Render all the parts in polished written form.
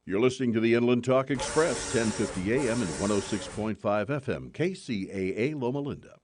You're listening to the Inland Talk Express, 1050 AM and 106.5 FM, KCAA Loma Linda.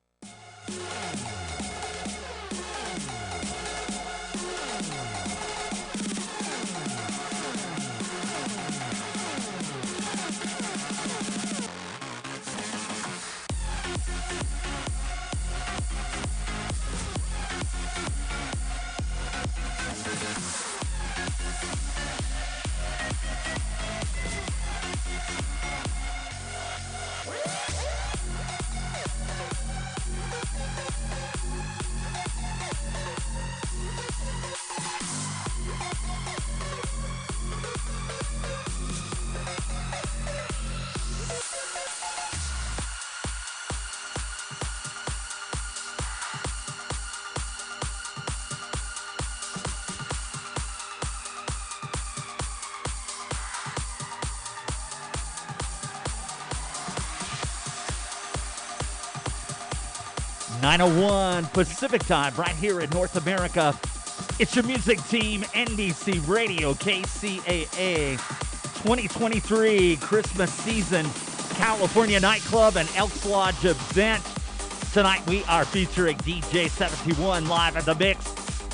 Pacific time right here in North America. It's your music team, NDC Radio, KCAA 2023 Christmas season California nightclub and Elks Lodge event. Tonight we are featuring DJ 71 live at the mix,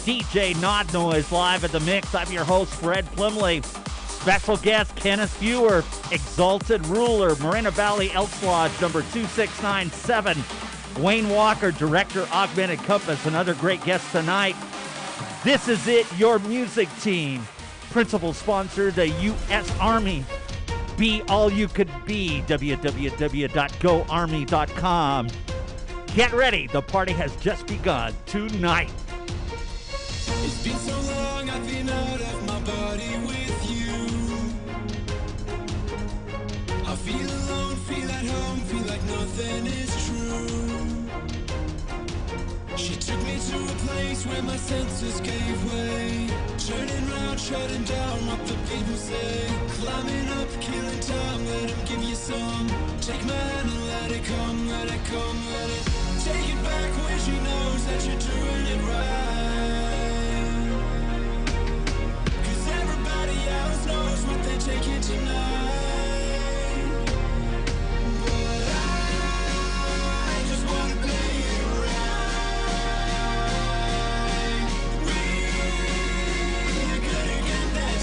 DJ Nod Noise live at the mix. I'm your host, Fred Plimley. Special guest, Kenneth Fewer, Exalted Ruler, Moreno Valley Elks Lodge, number 2697. Wayne Walker, Director, Augmented Compass, another great guest tonight. This is it, your music team. Principal sponsor, the U.S. Army. Be all you could be, www.goarmy.com. Get ready, the party has just begun tonight. It's been so long, I've been out of my body with you. I feel alone, feel at home, feel like nothing is true. She took me to a place where my senses gave way. Turning round, shutting down what the people say. Climbing up, killing time, let him give you some. Take my hand and let it come, let it come, let it. Take it back where she knows that you're doing it right. 'Cause everybody else knows what they're taking tonight. But I just wanna play it right. We're gonna get there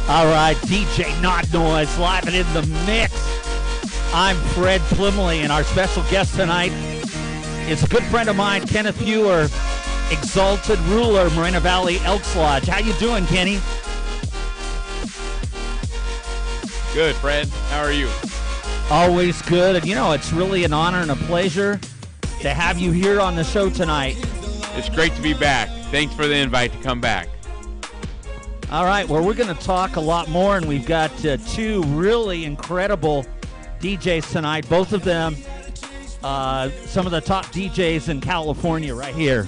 All right, DJ Nod Noise live and in the mix. I'm Fred Plimley, and our special guest tonight is a good friend of mine, Kenneth Fewer, Exalted Ruler, Moreno Valley Elks Lodge. How you doing, Kenny? Good, Fred. How are you? Always good. And, you know, it's really an honor and a pleasure to have you here on the show tonight. It's great to be back. Thanks for the invite to come back. All right, well, we're going to talk a lot more, and we've got two really incredible DJs tonight, both of them some of the top DJs in California right here.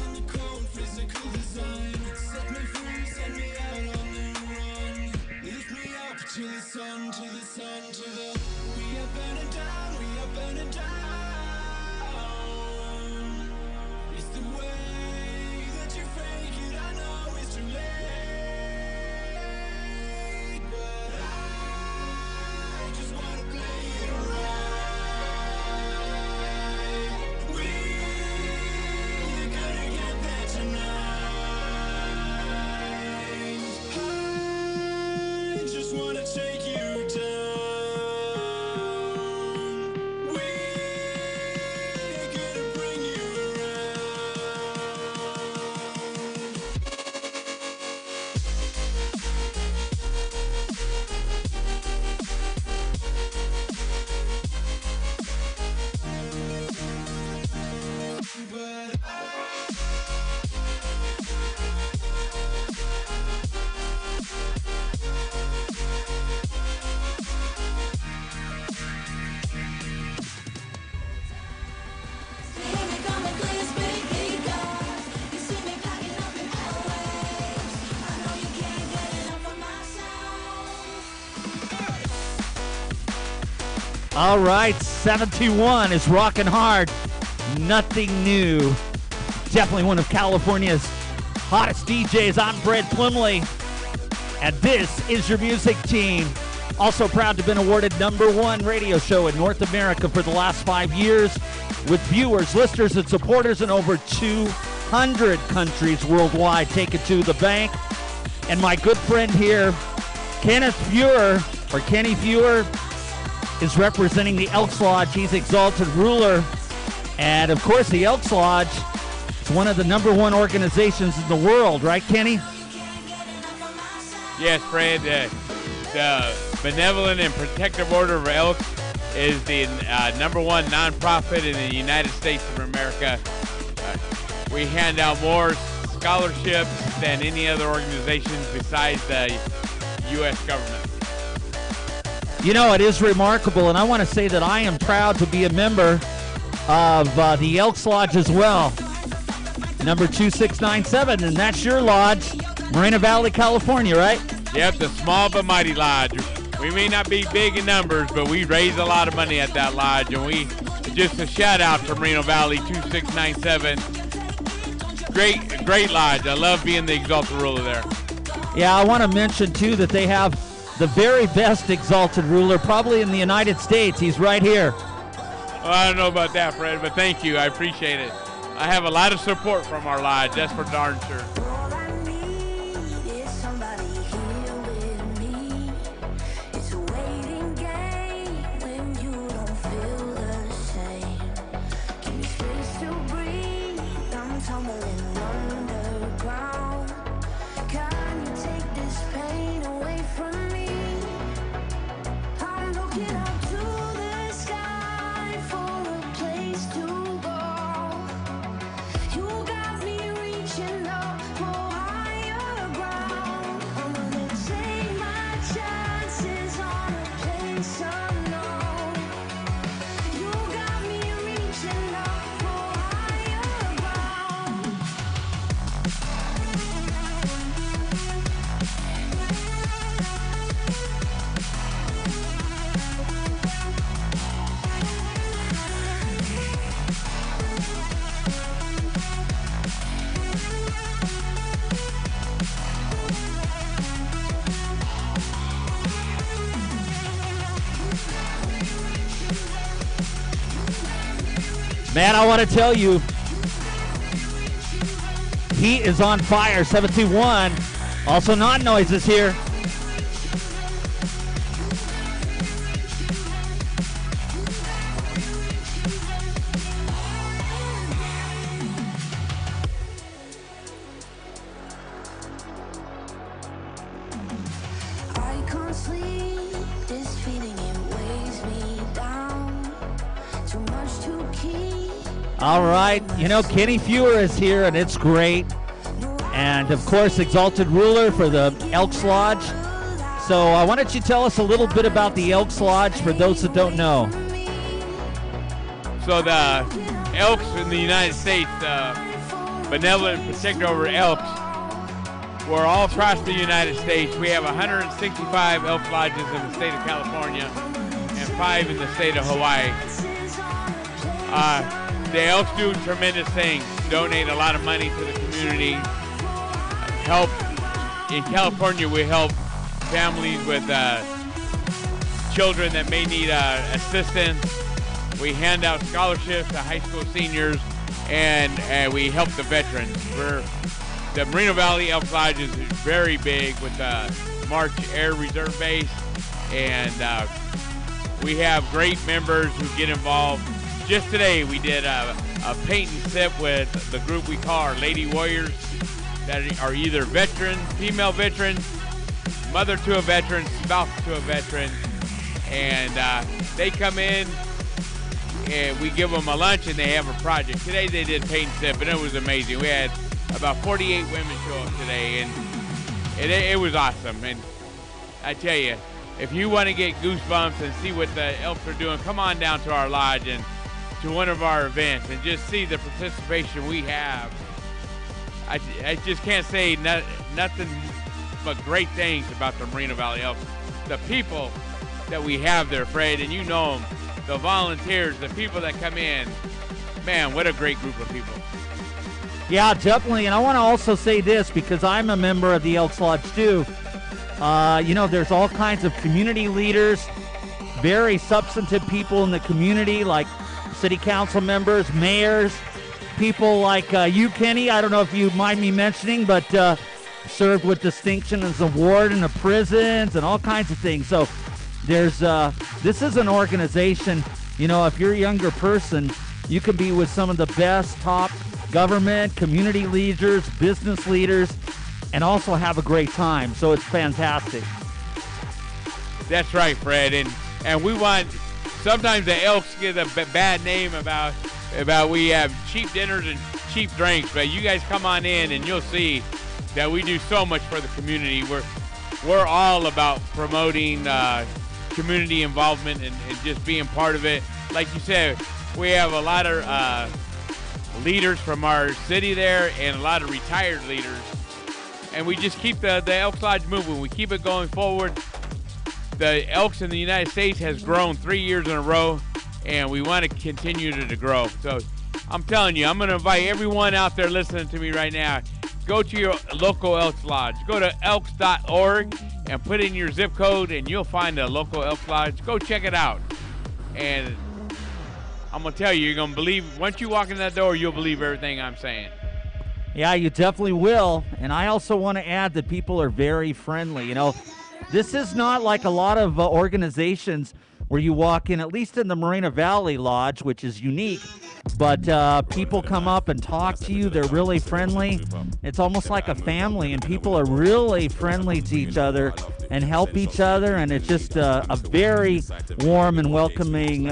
All right, 721 is rocking hard. Nothing new. Definitely one of California's hottest DJs. I'm Brett Plimley, and this is your music team. Also proud to have been awarded #1 radio show in North America for the last 5 years, with viewers, listeners, and supporters in over 200 countries worldwide. Take it to the bank. And my good friend here, Kenny Feuer, is representing the Elks Lodge. He's Exalted Ruler. And, of course, the Elks Lodge is one of the #1 organizations in the world, right, Kenny? Yes, Fred. The Benevolent and Protective Order of Elks is the #1 nonprofit in the United States of America. We hand out more scholarships than any other organizations besides the U.S. government. You know, it is remarkable, and I want to say that I am proud to be a member of the Elks Lodge as well. Number 2697, and that's your lodge, Moreno Valley, California, right? Yep, the small but mighty lodge. We may not be big in numbers, but we raise a lot of money at that lodge, and we just a shout out to Moreno Valley 2697. Great lodge. I love being the Exalted Ruler there. Yeah, I want to mention too that they have the very best Exalted Ruler probably in the United States. He's right here. Well, I don't know about that, Fred, but thank you. I appreciate it. I have a lot of support from our lodge. That's for darn sure. Man, I want to tell you, he is on fire. 721. Also, Not Noise is here. I can't sleep, this feeling it weighs me down. Too much to keep. All right. You know, Kenny Feuer is here, and it's great. And, of course, Exalted Ruler for the Elks Lodge. So why don't you tell us a little bit about the Elks Lodge for those that don't know? So the Elks in the United States, Benevolent and Protective Order Elks, we're all across the United States. We have 165 Elks Lodges in the state of California and 5 in the state of Hawaii. The Elks do tremendous things, donate a lot of money to the community, help. In California, we help families with children that may need assistance. We hand out scholarships to high school seniors, and we help the veterans. The Moreno Valley Elks Lodge is very big with the March Air Reserve Base, and we have great members who get involved. Just today, we did a paint and sip with the group we call our Lady Warriors that are either veterans, female veterans, mother to a veteran, spouse to a veteran, and they come in and we give them a lunch and they have a project. Today they did paint and sip, and it was amazing. We had about 48 women show up today, and it was awesome. And I tell you, if you want to get goosebumps and see what the Elks are doing, come on down to our lodge and to one of our events and just see the participation we have. I just can't say nothing but great things about the Moreno Valley Elks. The people that we have there, Fred, and you know them, the volunteers, the people that come in. Man, what a great group of people. Yeah, definitely. And I want to also say this because I'm a member of the Elks Lodge too. There's all kinds of community leaders, very substantive people in the community, like city council members, mayors, people like you, Kenny. I don't know if you mind me mentioning, but served with distinction as a warden of prisons and all kinds of things. So this is an organization, if you're a younger person, you can be with some of the best top government, community leaders, business leaders, and also have a great time. So it's fantastic. That's right, Fred. And we want, sometimes the Elks get a bad name about we have cheap dinners and cheap drinks, but you guys come on in and you'll see that we do so much for the community. We're all about promoting community involvement and just being part of it. Like you said, we have a lot of leaders from our city there and a lot of retired leaders. And we just keep the Elks Lodge moving. We keep it going forward. The Elks in the United States has grown 3 years in a row, and we want to continue to grow. So I'm telling you, I'm going to invite everyone out there listening to me right now. Go to your local Elks Lodge. Go to elks.org and put in your zip code, and you'll find a local Elks Lodge. Go check it out. And I'm going to tell you, you're going to believe, once you walk in that door, you'll believe everything I'm saying. Yeah, you definitely will. And I also want to add that people are very friendly. This is not like a lot of organizations where you walk in, at least in the Moreno Valley Lodge, which is unique. But people come up and talk to you. They're really friendly. It's almost like a family, and people are really friendly to each other and help each other. And it's just a very warm and welcoming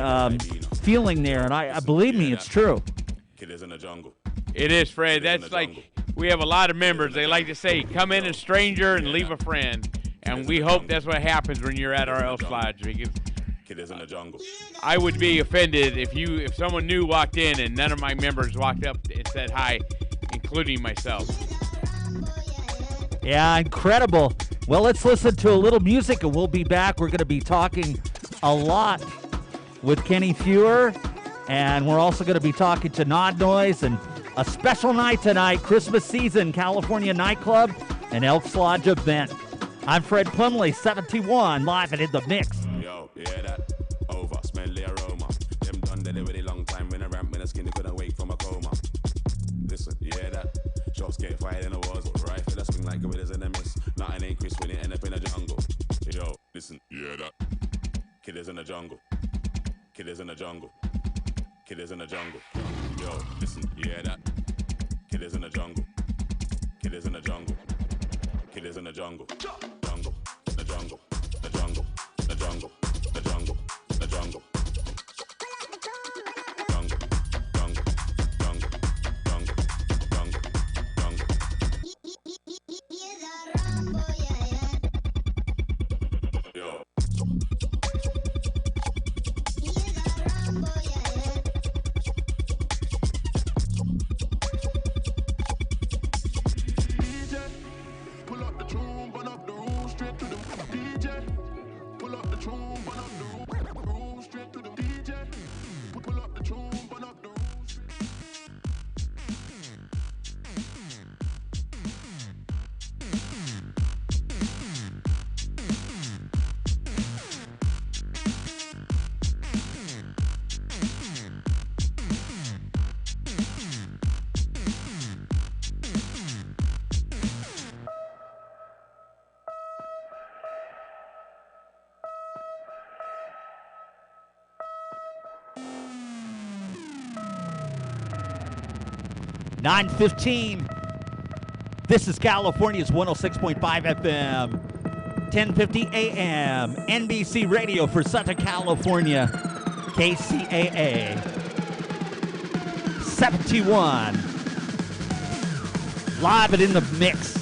feeling there. And I believe me, it's true. It is, Fred. That's like, we have a lot of members. They like to say, come in a stranger and leave a friend. And we hope that's what happens when you're at our Elks Lodge. Because I would be offended if someone new walked in and none of my members walked up and said hi, including myself. Yeah, incredible. Well, let's listen to a little music and we'll be back. We're going to be talking a lot with Kenny Fewer, and we're also going to be talking to Nod Noise, and a special night tonight, Christmas season, California nightclub and Elks Lodge event. I'm Fred Plimley, 71, live and in the mix. Yo, yeah, that over, smelly aroma. Them done that a really long time when I ramp in a skinny couldn't wake from a coma. Listen, yeah, that shots get fired in the wars, rifle a swing like gorillas in a mist. Nothing ain't crisp when it end up in a jungle. Yo, listen, yeah, that killers in the jungle. Killers in the jungle. Killers in the jungle. Yo, listen, yeah, that killers in the jungle. Killers in the jungle. Killers in the jungle. Jungle. The jungle. The jungle. The jungle. The jungle. The jungle. Jungle. Jungle. Jungle. Jungle. Jungle. Jungle. Yo. $9:15. This is California's 106.5 FM, 1050 AM, NBC Radio for Southern California, KCAA. 71. Live and in the mix.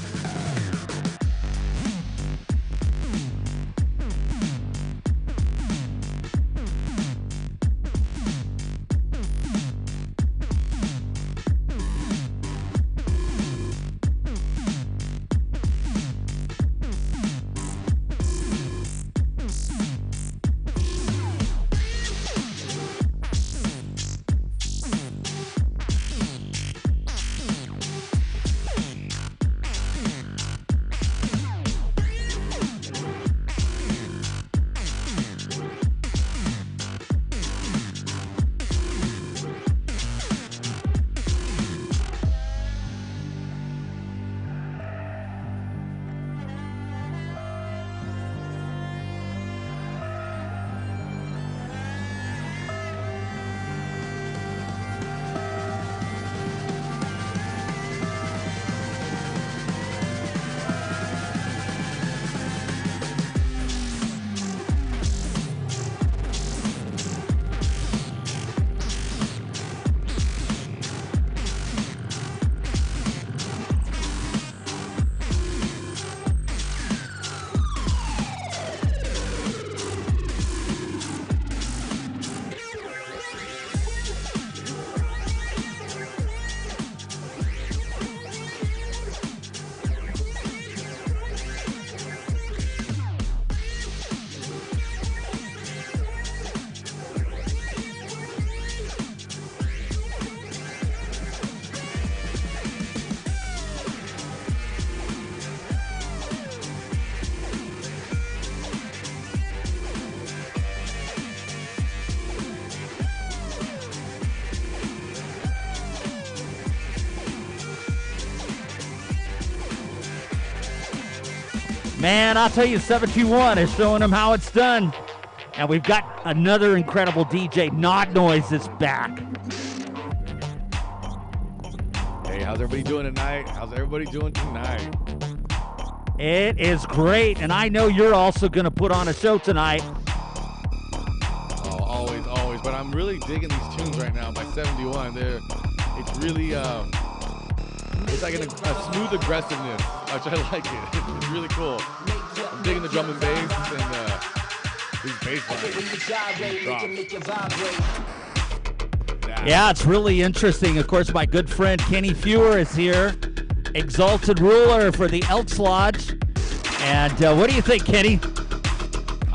Man, I'll tell you, 721 is showing them how it's done. And we've got another incredible DJ, Not Noise, is back. Hey, how's everybody doing tonight? It is great, and I know you're also going to put on a show tonight. Oh, always. But I'm really digging these tunes right now by 71. It's really, it's like a smooth aggressiveness, which I like it. It's really cool. I'm digging the drum and bass and these bass lines. Yeah, it's really interesting. Of course, my good friend Kenny Fewer is here, exalted ruler for the Elks Lodge. And what do you think, Kenny?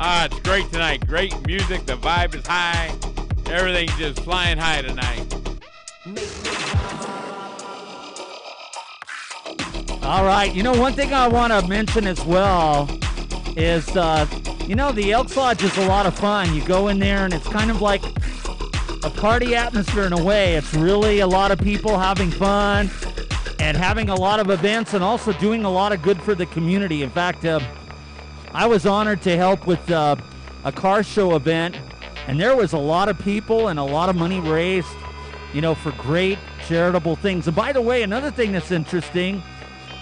It's great tonight. Great music. The vibe is high. Everything's just flying high tonight. All right. You know, one thing I want to mention as well is, the Elks Lodge is a lot of fun. You go in there, and it's kind of like a party atmosphere in a way. It's really a lot of people having fun and having a lot of events and also doing a lot of good for the community. In fact, I was honored to help with a car show event, and there was a lot of people and a lot of money raised, for great charitable things. And by the way, another thing that's interesting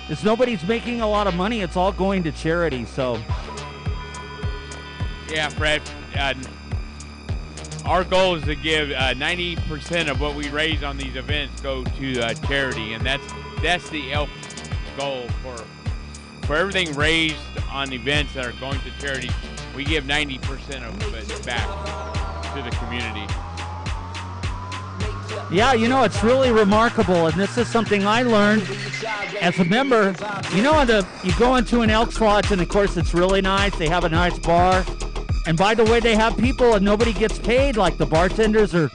is nobody's making a lot of money. It's all going to charity. So, yeah, Fred. Our goal is to give 90% of what we raise on these events go to charity, and that's the Elks goal for everything raised on events that are going to charity. We give 90% of it back to the community. Yeah, it's really remarkable, and this is something I learned as a member. You go into an Elks Lodge, and of course it's really nice. They have a nice bar. And by the way, they have people and nobody gets paid, like the bartenders are,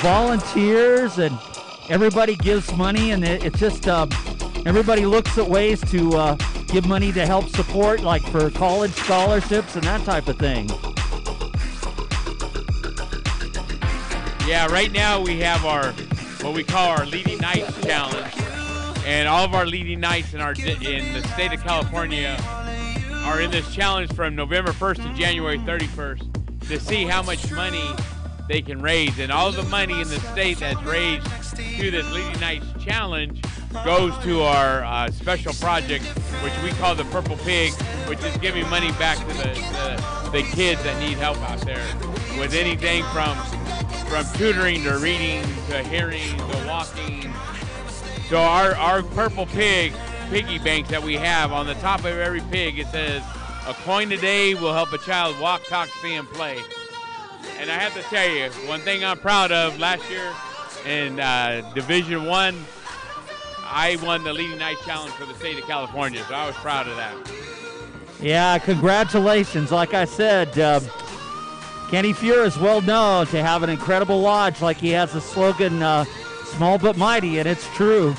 volunteers, and everybody gives money, and it's just, everybody looks at ways to give money to help support, like for college scholarships and that type of thing. Yeah, right now we have what we call our Leading Nights Challenge. And all of our leading nights in the state of California are in this challenge from November 1st to January 31st to see how much money they can raise. And all the money in the state that's raised through this Leading Nights Challenge goes to our special project, which we call the Purple Pig, which is giving money back to the kids that need help out there with anything from tutoring to reading to hearing to walking. So our Purple Pig piggy banks that we have, on the top of every pig it says, "A coin a day will help a child walk, talk, see, and play." And I have to tell you, one thing I'm proud of, last year in Division 1, I won the Leading Night Challenge for the state of California, so I was proud of that. Yeah, congratulations. Like I said, Kenny Fewer is well known to have an incredible lodge, like he has the slogan, small but mighty, and it's true.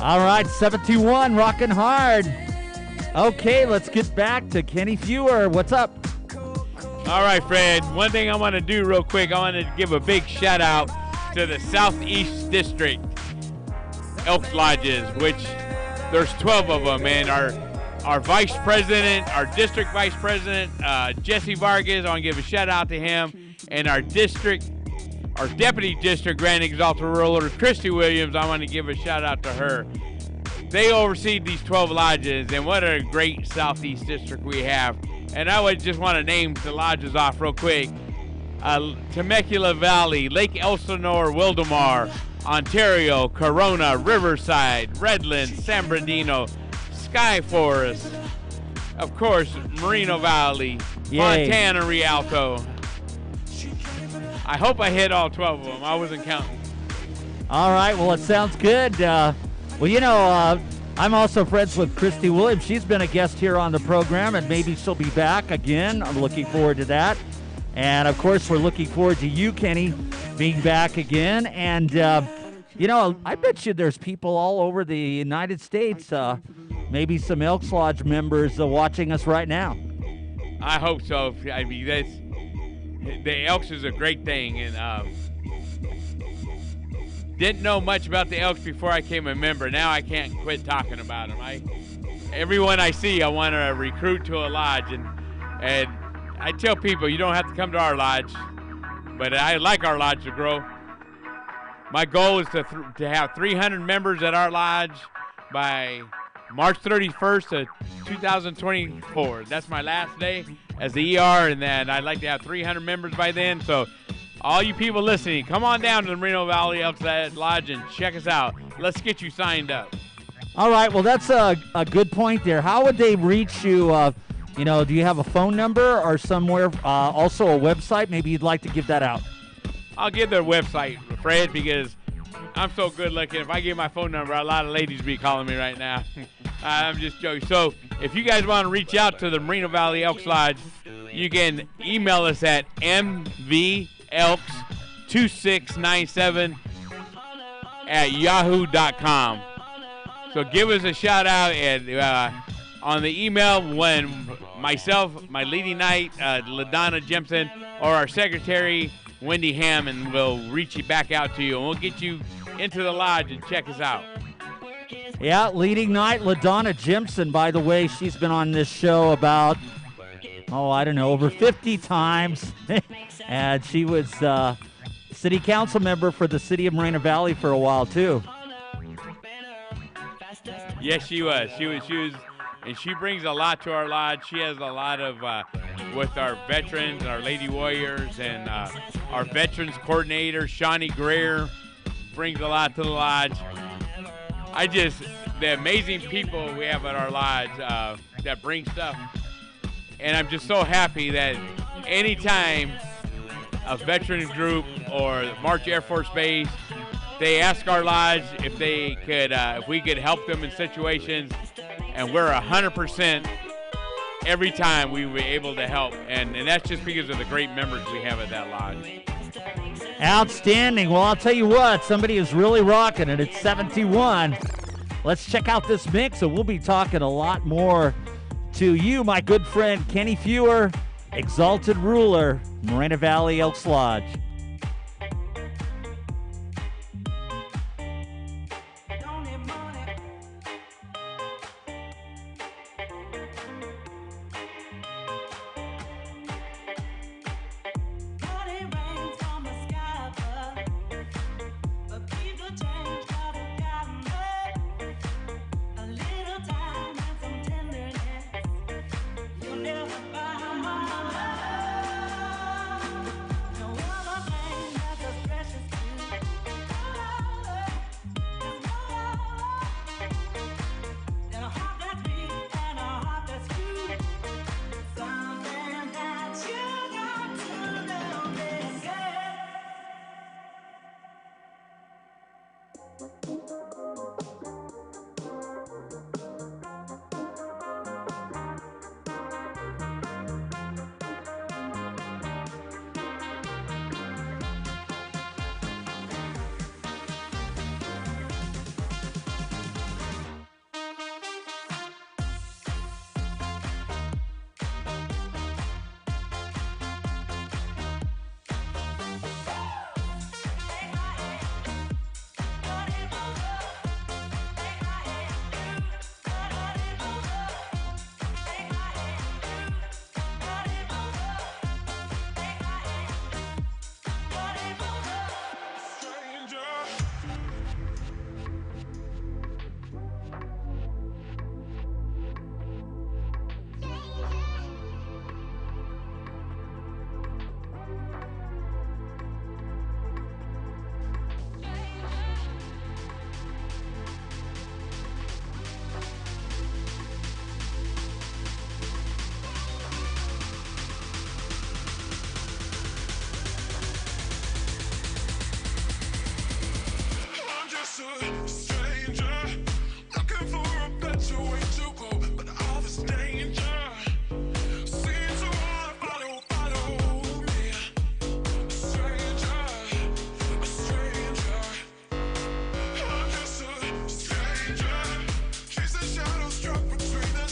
All right, 71, rocking hard. Okay, let's get back to Kenny Fewer. What's up? All right, Fred. One thing I want to do real quick, I want to give a big shout out to the Southeast District Elks Lodges, which there's 12 of them, and our vice president, our district vice president, Jesse Vargas, I want to give a shout out to him, and our deputy district grand exalted ruler, Christy Williams, I want to give a shout out to her. They oversee these 12 lodges, and what a great Southeast District we have. And I would just want to name the lodges off real quick. Temecula Valley, Lake Elsinore, Wildemar, Ontario, Corona, Riverside, Redland, San Bernardino, Sky Forest, of course, Moreno Valley, Yay. Fontana, Rialto. I hope I hit all 12 of them. I wasn't counting. All right, well, it sounds good. I'm also friends with Christy Williams. She's been a guest here on the program, and maybe she'll be back again. I'm looking forward to that. And, of course, we're looking forward to you, Kenny, being back again. And, I bet you there's people all over the United States, maybe some Elks Lodge members watching us right now. I hope so. I mean, the Elks is a great thing, and didn't know much about the Elks before I became a member. Now I can't quit talking about them. Everyone I see, I want to recruit to a lodge, and I tell people you don't have to come to our lodge, but I like our lodge to grow. My goal is to have 300 members at our lodge by March 31st of 2024. That's my last day as the ER, and then I'd like to have 300 members by then. So all you people listening, come on down to the Moreno Valley Elks Lodge and check us out. Let's get you signed up. All right, well, that's a good point there. How would they reach you? Do you have a phone number or somewhere, also a website? Maybe you'd like to give that out. I'll give their website, Fred, because I'm so good looking. If I give my phone number, a lot of ladies be calling me right now. I'm just joking. So if you guys want to reach out to the Moreno Valley Elks Lodge, you can email us at mvelks2697 at yahoo.com. So give us a shout out on the email when myself, my leading knight, LaDonna Jemson, or our secretary, Wendy Hammond, will reach you back out to you, and we'll get you into the lodge and check us out. Yeah, leading knight LaDonna Jemson, by the way, she's been on this show about, over 50 times. And she was city council member for the city of Moreno Valley for a while, too. Yes, she was. She was, and she brings a lot to our lodge. She has a lot of, with our veterans, our Lady Warriors, and our veterans coordinator, Shawnee Greer, brings a lot to the lodge. The amazing people we have at our lodge that bring stuff. And I'm just so happy that anytime a veteran group or March Air Force Base, they ask our lodge if we could help them in situations, and we're 100% every time we were able to help. And that's just because of the great members we have at that lodge. Outstanding. Well, I'll tell you what, somebody is really rocking it. It's 71. Let's check out this mix, and we'll be talking a lot more to you, my good friend Kenny Fewer, Exalted Ruler, Moreno Valley Elks Lodge.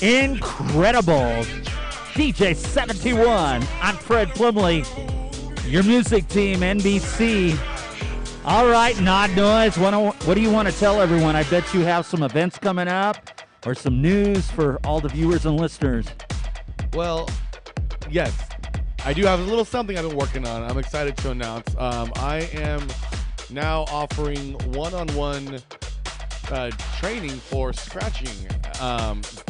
incredible DJ 71. I'm Fred Plimley, your music team, NBC. All right, Nod Noise, what do you want to tell everyone? I bet you have some events coming up or some news for all the viewers and listeners. Well, yes, I do have a little something I've been working on. I'm excited to announce. I am now offering one-on-one training for scratching,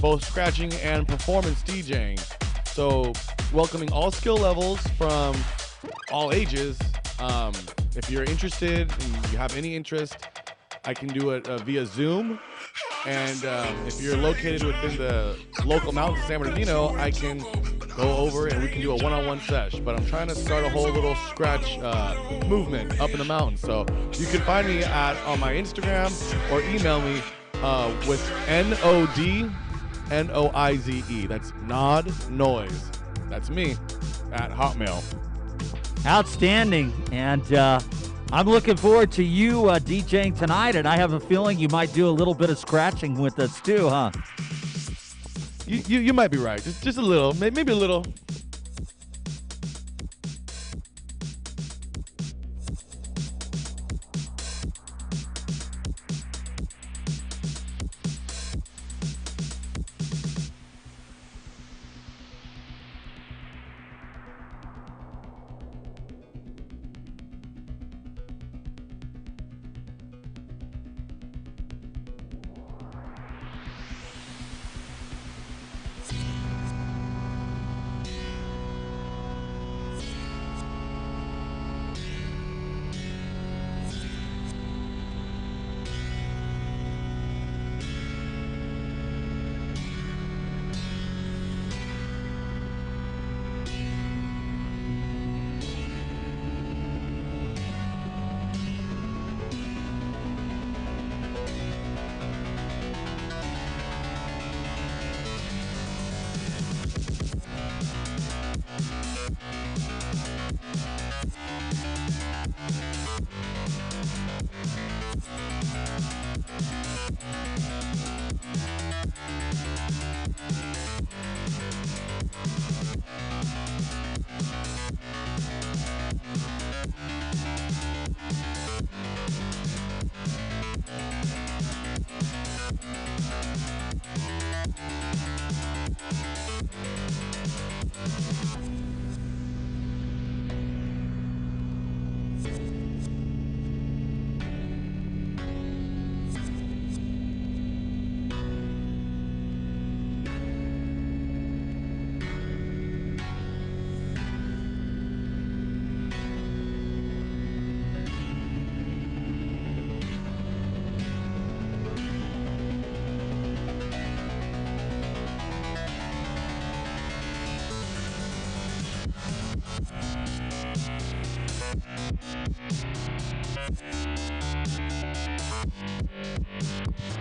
both scratching and performance DJing. So welcoming all skill levels from all ages. If you're interested and you have any interest, I can do it via Zoom. And if you're located within the local mountains of San Bernardino, I can go over and we can do a one-on-one sesh. But I'm trying to start a whole little scratch movement up in the mountains. So you can find me on my Instagram or email me with NODNOIZE. That's Nod Noise. That's me at Hotmail. Outstanding. And I'm looking forward to you DJing tonight, and I have a feeling you might do a little bit of scratching with us too, huh? You might be right. Just a little, maybe a little.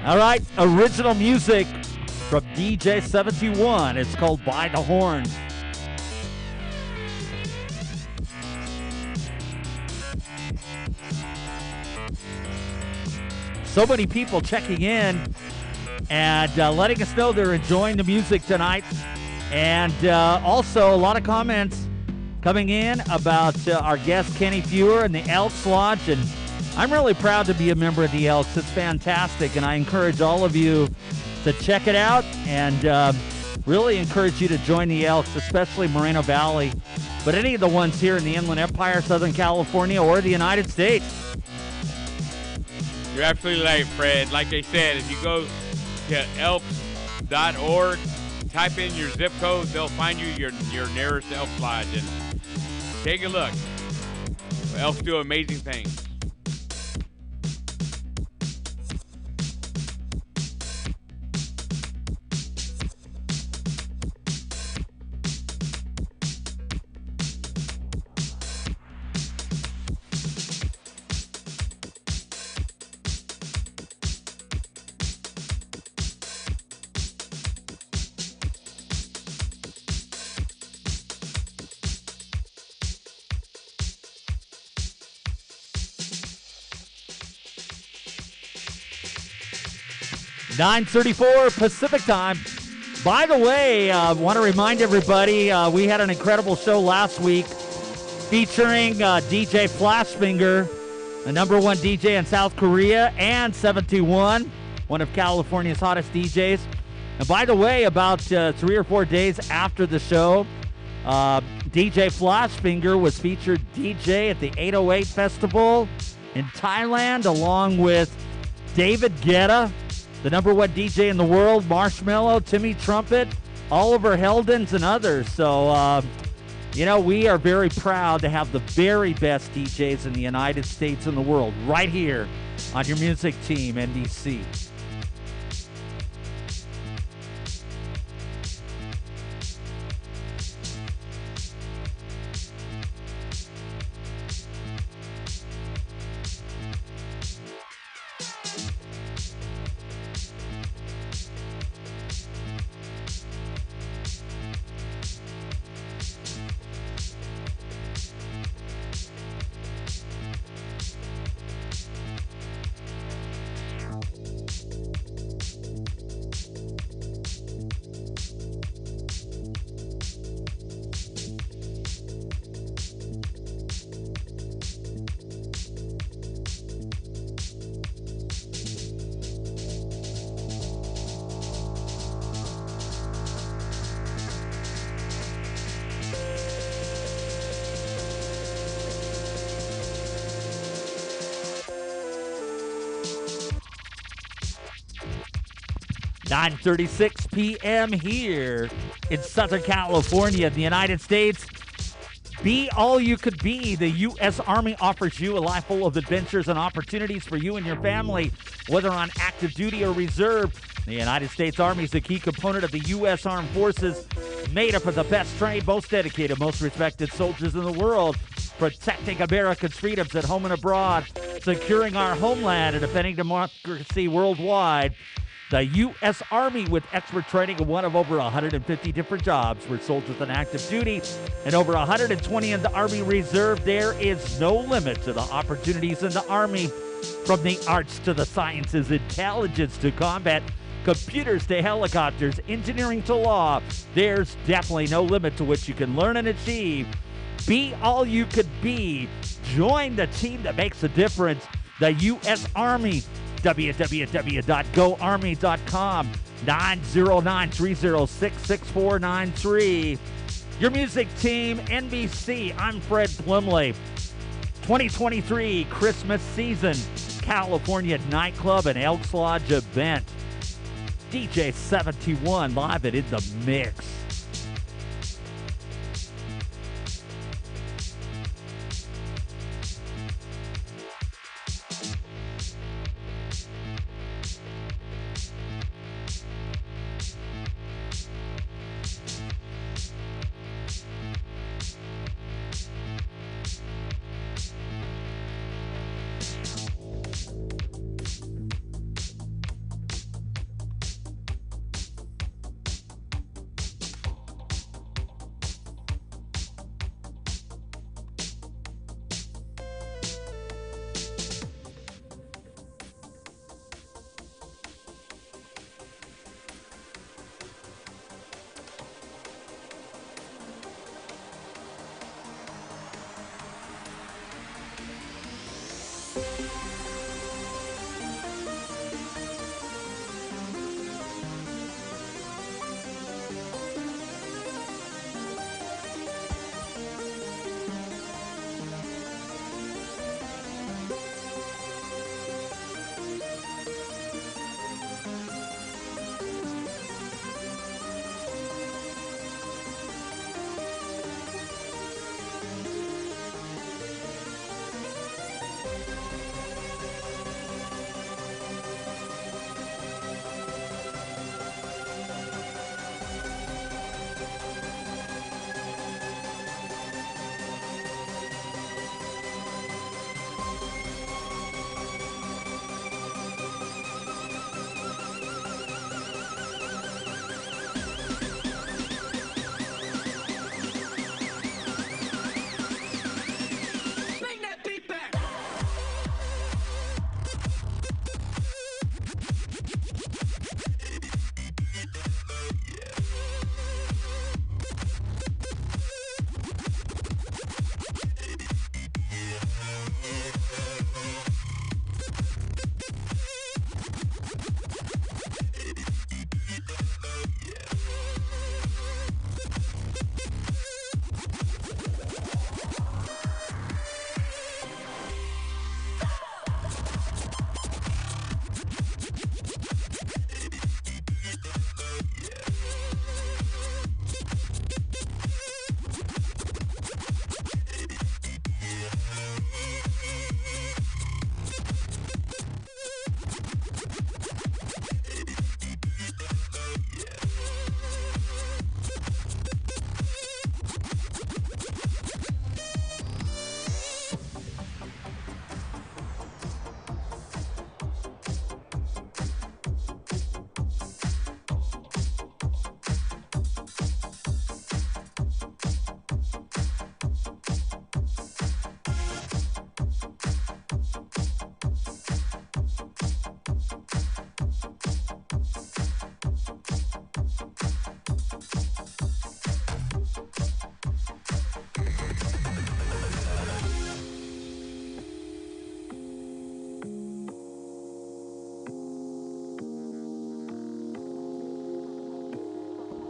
All right, original music from DJ 71. It's called By the Horn. So many people checking in and letting us know they're enjoying the music tonight. And also a lot of comments coming in about our guest Kenny Fewer and the Elks Lodge. And I'm really proud to be a member of the Elks. It's fantastic, and I encourage all of you to check it out and really encourage you to join the Elks, especially Moreno Valley, but any of the ones here in the Inland Empire, Southern California, or the United States. You're absolutely right, Fred. Like I said, if you go to elks.org, type in your zip code, they'll find you your nearest Elks Lodge, and take a look. Elks do amazing things. .34 Pacific Time. By the way, I want to remind everybody, we had an incredible show last week featuring DJ Flashfinger, the number one DJ in South Korea, and 71, one of California's hottest DJs. And by the way, about 3 or 4 days after the show, DJ Flashfinger was featured DJ at the 808 Festival in Thailand, along with David Guetta, the number one DJ in the world, Marshmello, Timmy Trumpet, Oliver Heldens, and others. So, we are very proud to have the very best DJs in the United States and the world right here on your music team, NBC. .36 p.m. here in Southern California, the United States. Be all you could be. The U.S. Army offers you a life full of adventures and opportunities for you and your family, whether on active duty or reserve. The United States Army is a key component of the U.S. Armed Forces, made up of the best trained, most dedicated, most respected soldiers in the world, protecting America's freedoms at home and abroad, securing our homeland, and defending democracy worldwide. The U.S. Army, with expert training in one of over 150 different jobs for soldiers on active duty and over 120 in the Army Reserve, there is no limit to the opportunities in the Army. From the arts to the sciences, intelligence to combat, computers to helicopters, engineering to law, there's definitely no limit to what you can learn and achieve. Be all you could be. Join the team that makes a difference. The U.S. Army. www.goarmy.com, 909-306-6493. Your music team, NBC. I'm Fred Plimley. 2023 Christmas season, California nightclub and Elks Lodge event. DJ 71 live and in the mix.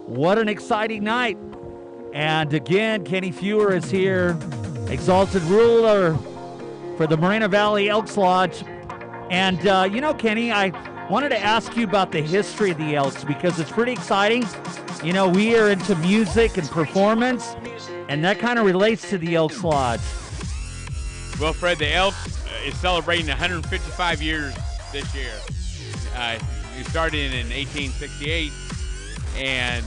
What an exciting night. And again, Kenny Fewer is here, exalted ruler for the Moreno Valley Elks Lodge. And, Kenny, I wanted to ask you about the history of the Elks because it's pretty exciting. We are into music and performance, and that kind of relates to the Elks Lodge. Well, Fred, the Elks is celebrating 155 years this year. We started in 1868, and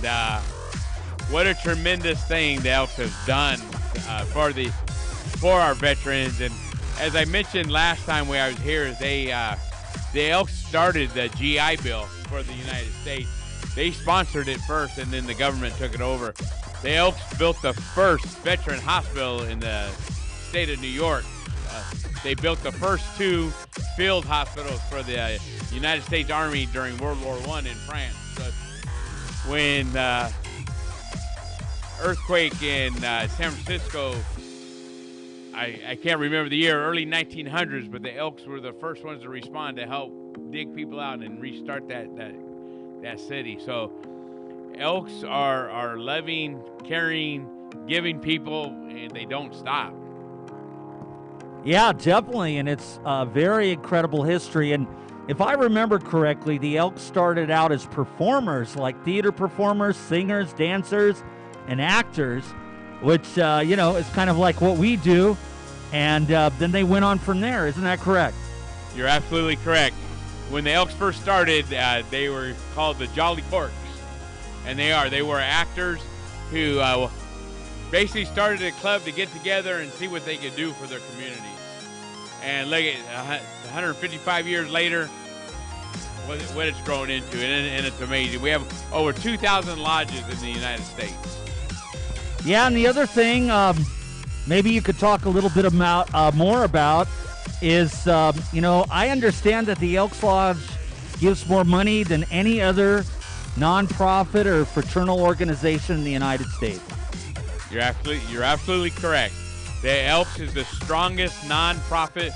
what a tremendous thing the Elks have done for our veterans. And as I mentioned last time I was here, the Elks started the GI Bill for the United States. They sponsored it first, and then the government took it over. The Elks built the first veteran hospital in the state of New York. They built the first 2 field hospitals for the United States Army during World War I in France. So when earthquake in San Francisco, I can't remember the year, early 1900s, but the Elks were the first ones to respond to help dig people out and restart that city. So Elks are loving, caring, giving people, and they don't stop. Yeah, definitely, and it's a very incredible history. And if I remember correctly, the Elks started out as performers, like theater performers, singers, dancers, and actors, which, is kind of like what we do. And then they went on from there. Isn't that correct? You're absolutely correct. When the Elks first started, they were called the Jolly Corks, and they were actors who basically started a club to get together and see what they could do for their communities. And look at 155 years later, what it's grown into, and it's amazing. We have over 2,000 lodges in the United States. Yeah, and the other thing, maybe you could talk a little bit about more about is, I understand that the Elks Lodge gives more money than any other nonprofit or fraternal organization in the United States. You're absolutely correct. The Elks is the strongest nonprofit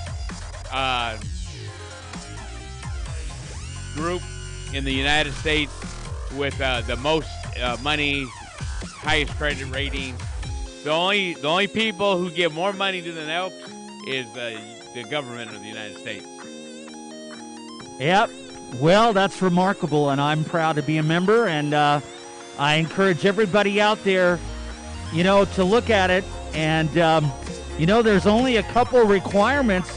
group in the United States with the most money, highest credit rating. The only people who give more money to the Elks is the government of the United States. Yep. Well, that's remarkable, and I'm proud to be a member, and I encourage everybody out there, to look at it. And, there's only a couple requirements,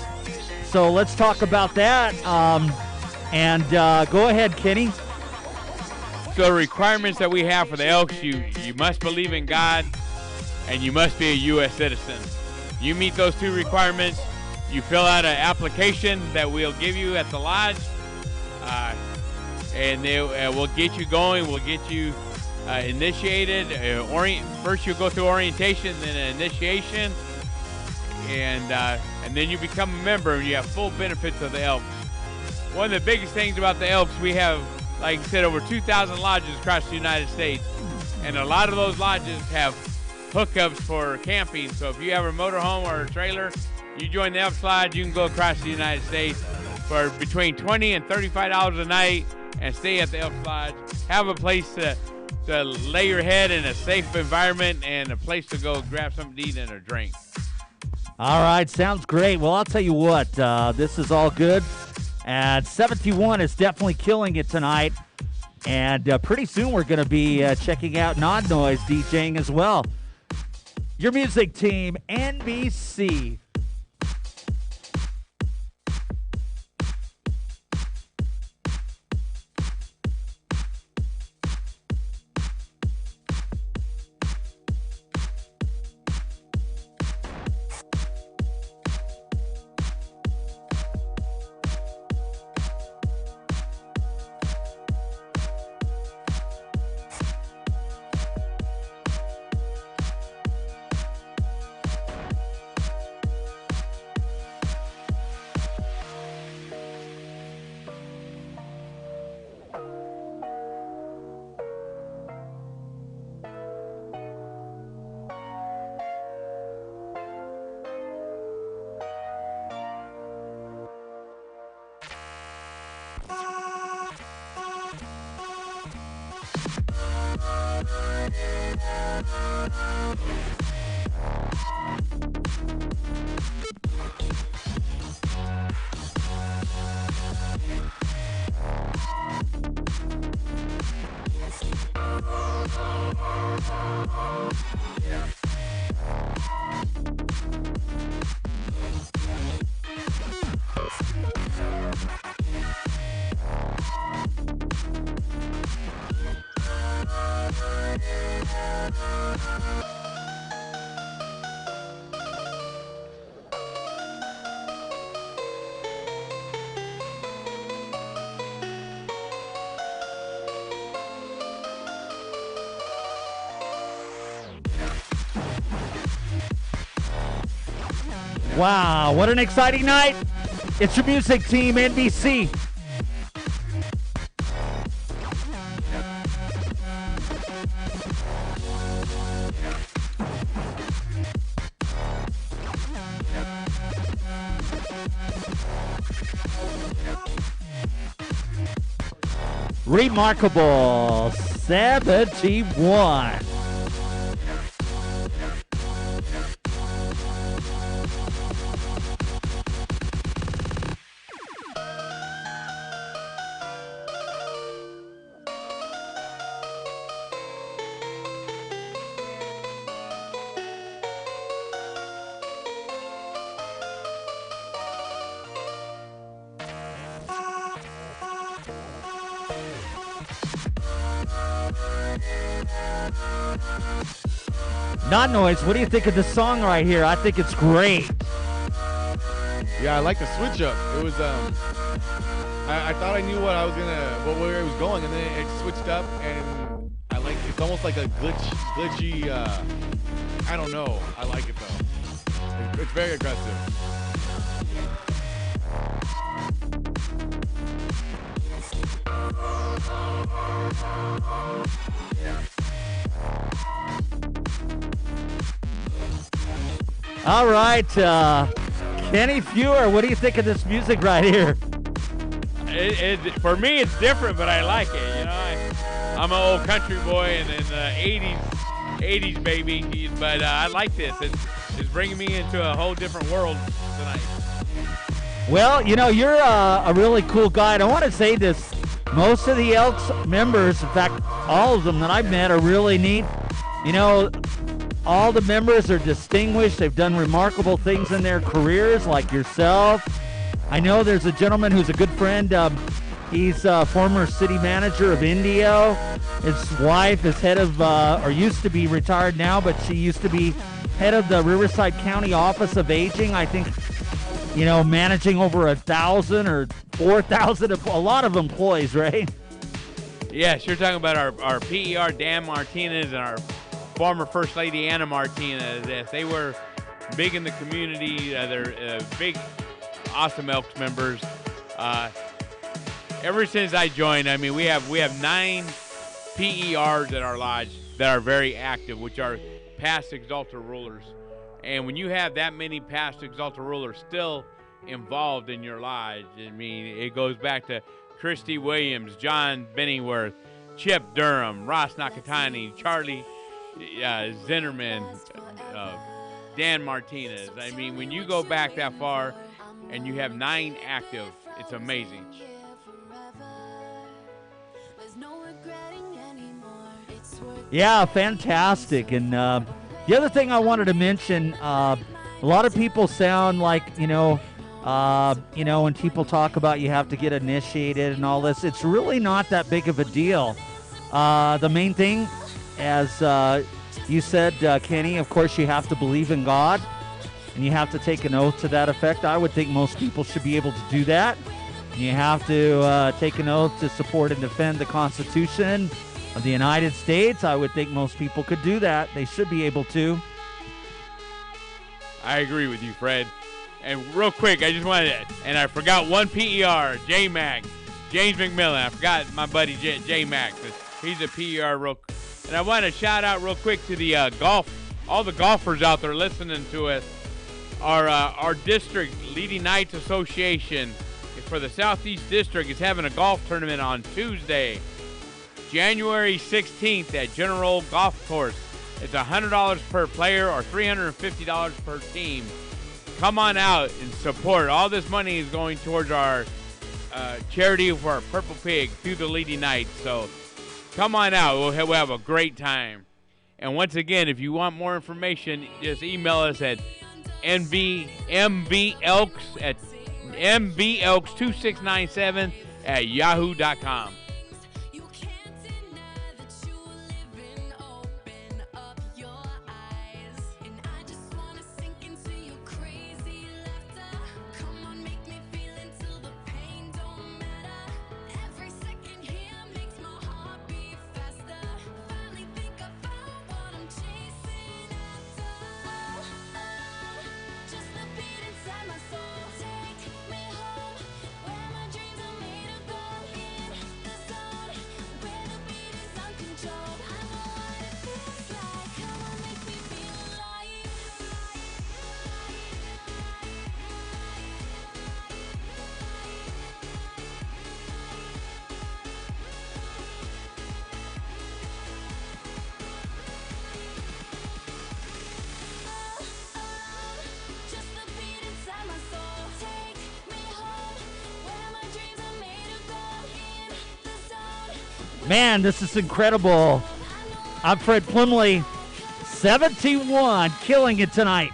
so let's talk about that. Go ahead, Kenny. So the requirements that we have for the Elks, you must believe in God, and you must be a U.S. citizen. You meet those 2 requirements, you fill out an application that we'll give you at the lodge, and we'll get you going. We'll get you initiated. First, you'll go through orientation, then an initiation, and then you become a member, and you have full benefits of the Elks. One of the biggest things about the Elks, we have, like I said, over 2,000 lodges across the United States, and a lot of those lodges have hookups for camping. So if you have a motorhome or a trailer, you join the Elks Lodge, you can go across the United States for between $20 and $35 a night and stay at the Elks Lodge. Have a place to lay your head in a safe environment and a place to go grab something to eat and a drink. All right, sounds great. Well, I'll tell you what, this is all good. And 71 is definitely killing it tonight. And pretty soon we're going to be checking out Nod Noise DJing as well. Your music team, NBC. Wow, what an exciting night. It's your music team, NBC. Remarkable 71. Not Noise, what do you think of this song right here? I think it's great. Yeah, I like the switch up. It was I thought I knew where it was going, and then it switched up, and I like it's almost like a glitchy. I don't know. I like it though. It's very aggressive. All right, Kenny Fewer, what do you think of this music right here? For me, it's different, but I like it. You know, I'm an old country boy and in the 80s baby, but I like this. It's bringing me into a whole different world tonight. Well, you know, you're a really cool guy, and I want to say this. Most of the Elks members, in fact, all of them that I've met are really neat. You know, all the members are distinguished. They've done remarkable things in their careers, like yourself. I know there's a gentleman who's a good friend. He's a former city manager of Indio. His wife is head of, or used to be retired now, but she used to be head of the Riverside County Office of Aging. I think, you know, managing over 1,000 or 4,000, a lot of employees, right? Yes, you're talking about our PER, Dan Martinez, and our former First Lady Anna Martinez. Yes, they were big in the community. They're big, awesome Elks members. Ever since I joined, I mean, we have 9 PERs at our lodge that are very active, which are past Exalta rulers. And when you have that many past Exalta rulers still involved in your lodge, I mean, it goes back to Christy Williams, John Benningworth, Chip Durham, Ross Nakatani, Charlie Zinnerman, Dan Martinez. I mean, when you go back that far and you have 9 active, it's amazing. Yeah, fantastic. And the other thing I wanted to mention, a lot of people sound like, when people talk about you have to get initiated and all this, it's really not that big of a deal. The main thing, as you said, Kenny, of course, you have to believe in God, and you have to take an oath to that effect. I would think most people should be able to do that. You have to take an oath to support and defend the Constitution of the United States. I would think most people could do that. They should be able to. I agree with you, Fred. And real quick, I just wanted to, and I forgot one PER, J-Mac, James McMillan. I forgot my buddy J-Mac, but he's a PER real. And I want to shout out real quick to the all the golfers out there listening to us. Our district, Leading Knights Association, for the Southeast District, is having a golf tournament on Tuesday, January 16th at General Golf Course. It's $100 per player or $350 per team. Come on out and support. All this money is going towards our charity for our Purple Pig through the Leading Night. So come on out. We'll have a great time. And once again, if you want more information, just email us at mblks2697 at yahoo.com. Man, this is incredible. I'm Fred Plimley, 71, killing it tonight.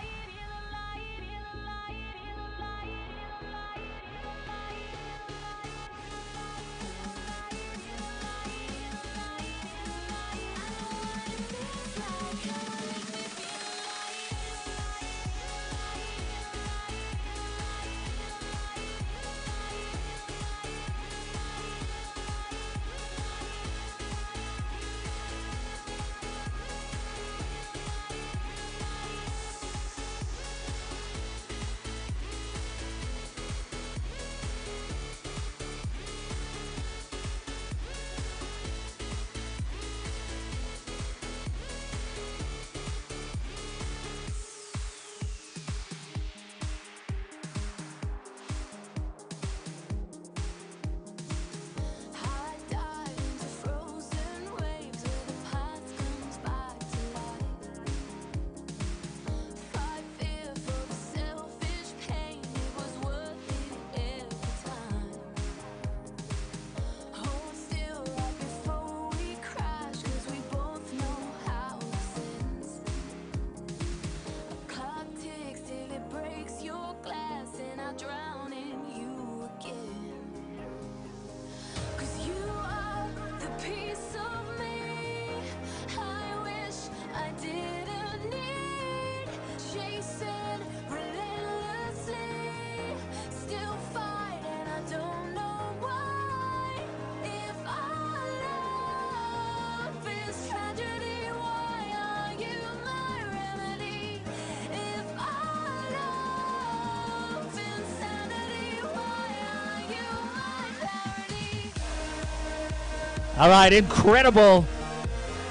All right, incredible.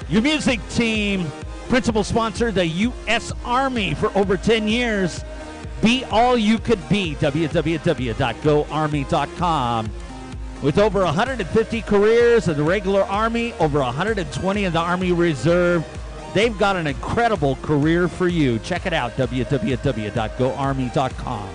Your music team, principal sponsor, the U.S. Army for over 10 years. Be all you could be, www.goarmy.com. With over 150 careers in the regular Army, over 120 in the Army Reserve, they've got an incredible career for you. Check it out, www.goarmy.com.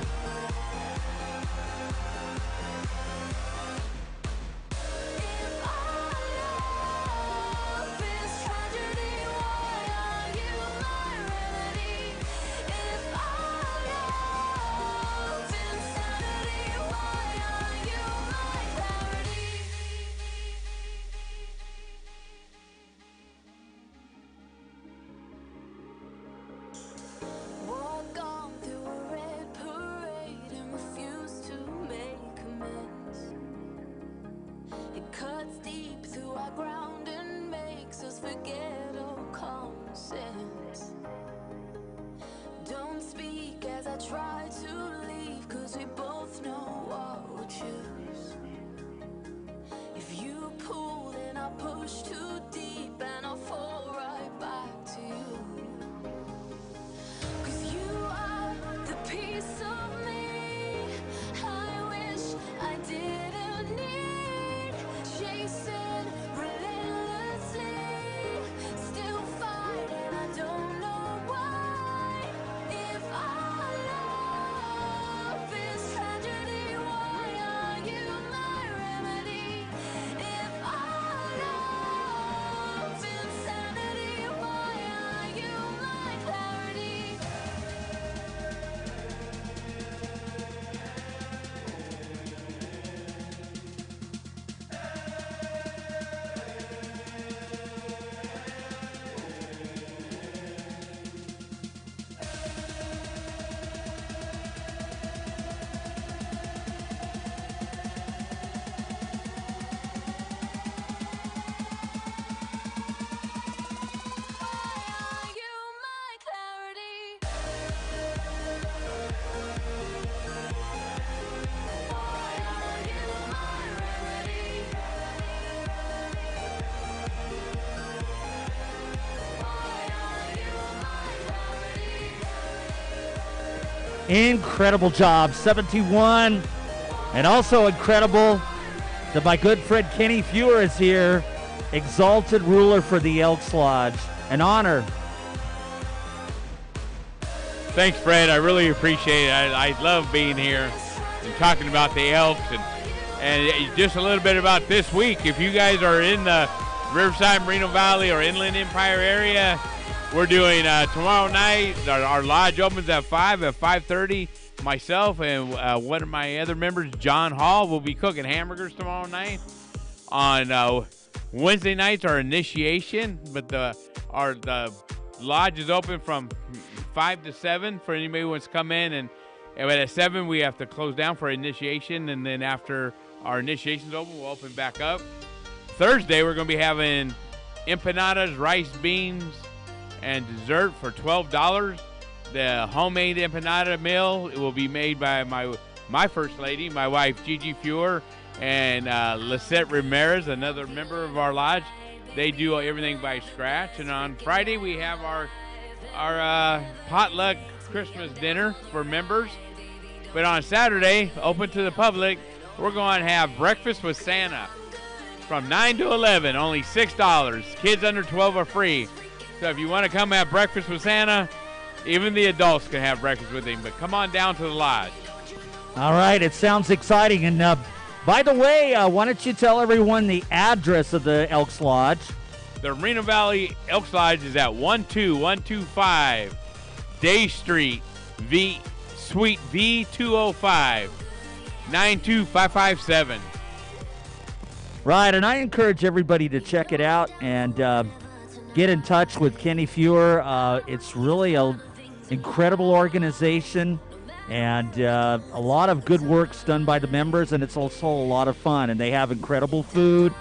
Incredible job, 71. And also incredible that my good friend Kenny Fewer is here, exalted ruler for the Elks Lodge. An honor. Thanks, Fred. I really appreciate it. I love being here and talking about the Elks and just a little bit about this week. If you guys are in the Riverside, Moreno Valley, or Inland Empire area, we're doing tomorrow night. Our lodge opens at 5 at 5:30. Myself and one of my other members, John Hall, will be cooking hamburgers tomorrow night. On Wednesday nights, our initiation, but the lodge is open from 5 to 7 for anybody who wants to come in. And at 7, we have to close down for initiation. And then after our initiation's open, we'll open back up. Thursday, we're going to be having empanadas, rice, beans, and dessert for $12. The homemade empanada meal will be made by my first lady, my wife, Gigi Fewer, and Lisette Ramirez, another member of our lodge. They do everything by scratch. And on Friday, we have our potluck Christmas dinner for members. But on Saturday, open to the public, we're going to have breakfast with Santa from 9 to 11, only $6. Kids under 12 are free. So if you want to come have breakfast with Santa, even the adults can have breakfast with him. But come on down to the lodge. All right, it sounds exciting. And by the way, why don't you tell everyone the address of the Elks Lodge? The Moreno Valley Elks Lodge is at 12125 Day Street, Suite V205, 92557. Right, and I encourage everybody to check it out and get in touch with Kenny Fewer. It's really an incredible organization, and a lot of good work's done by the members, and it's also a lot of fun. And they have incredible food.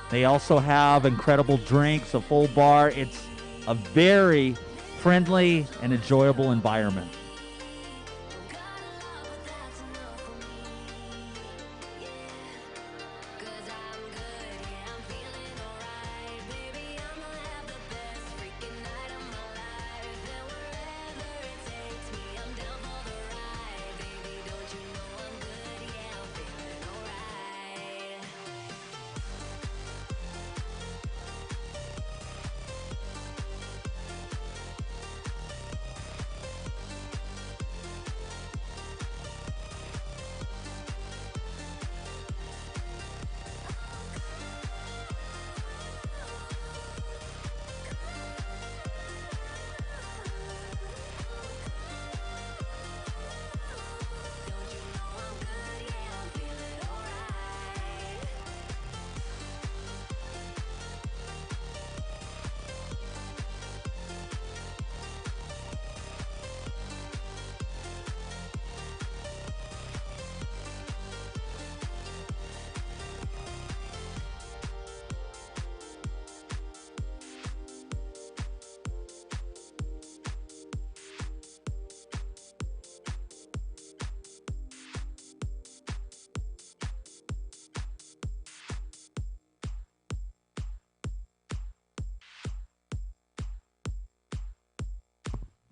They also have incredible drinks, a full bar. It's a very friendly and enjoyable environment.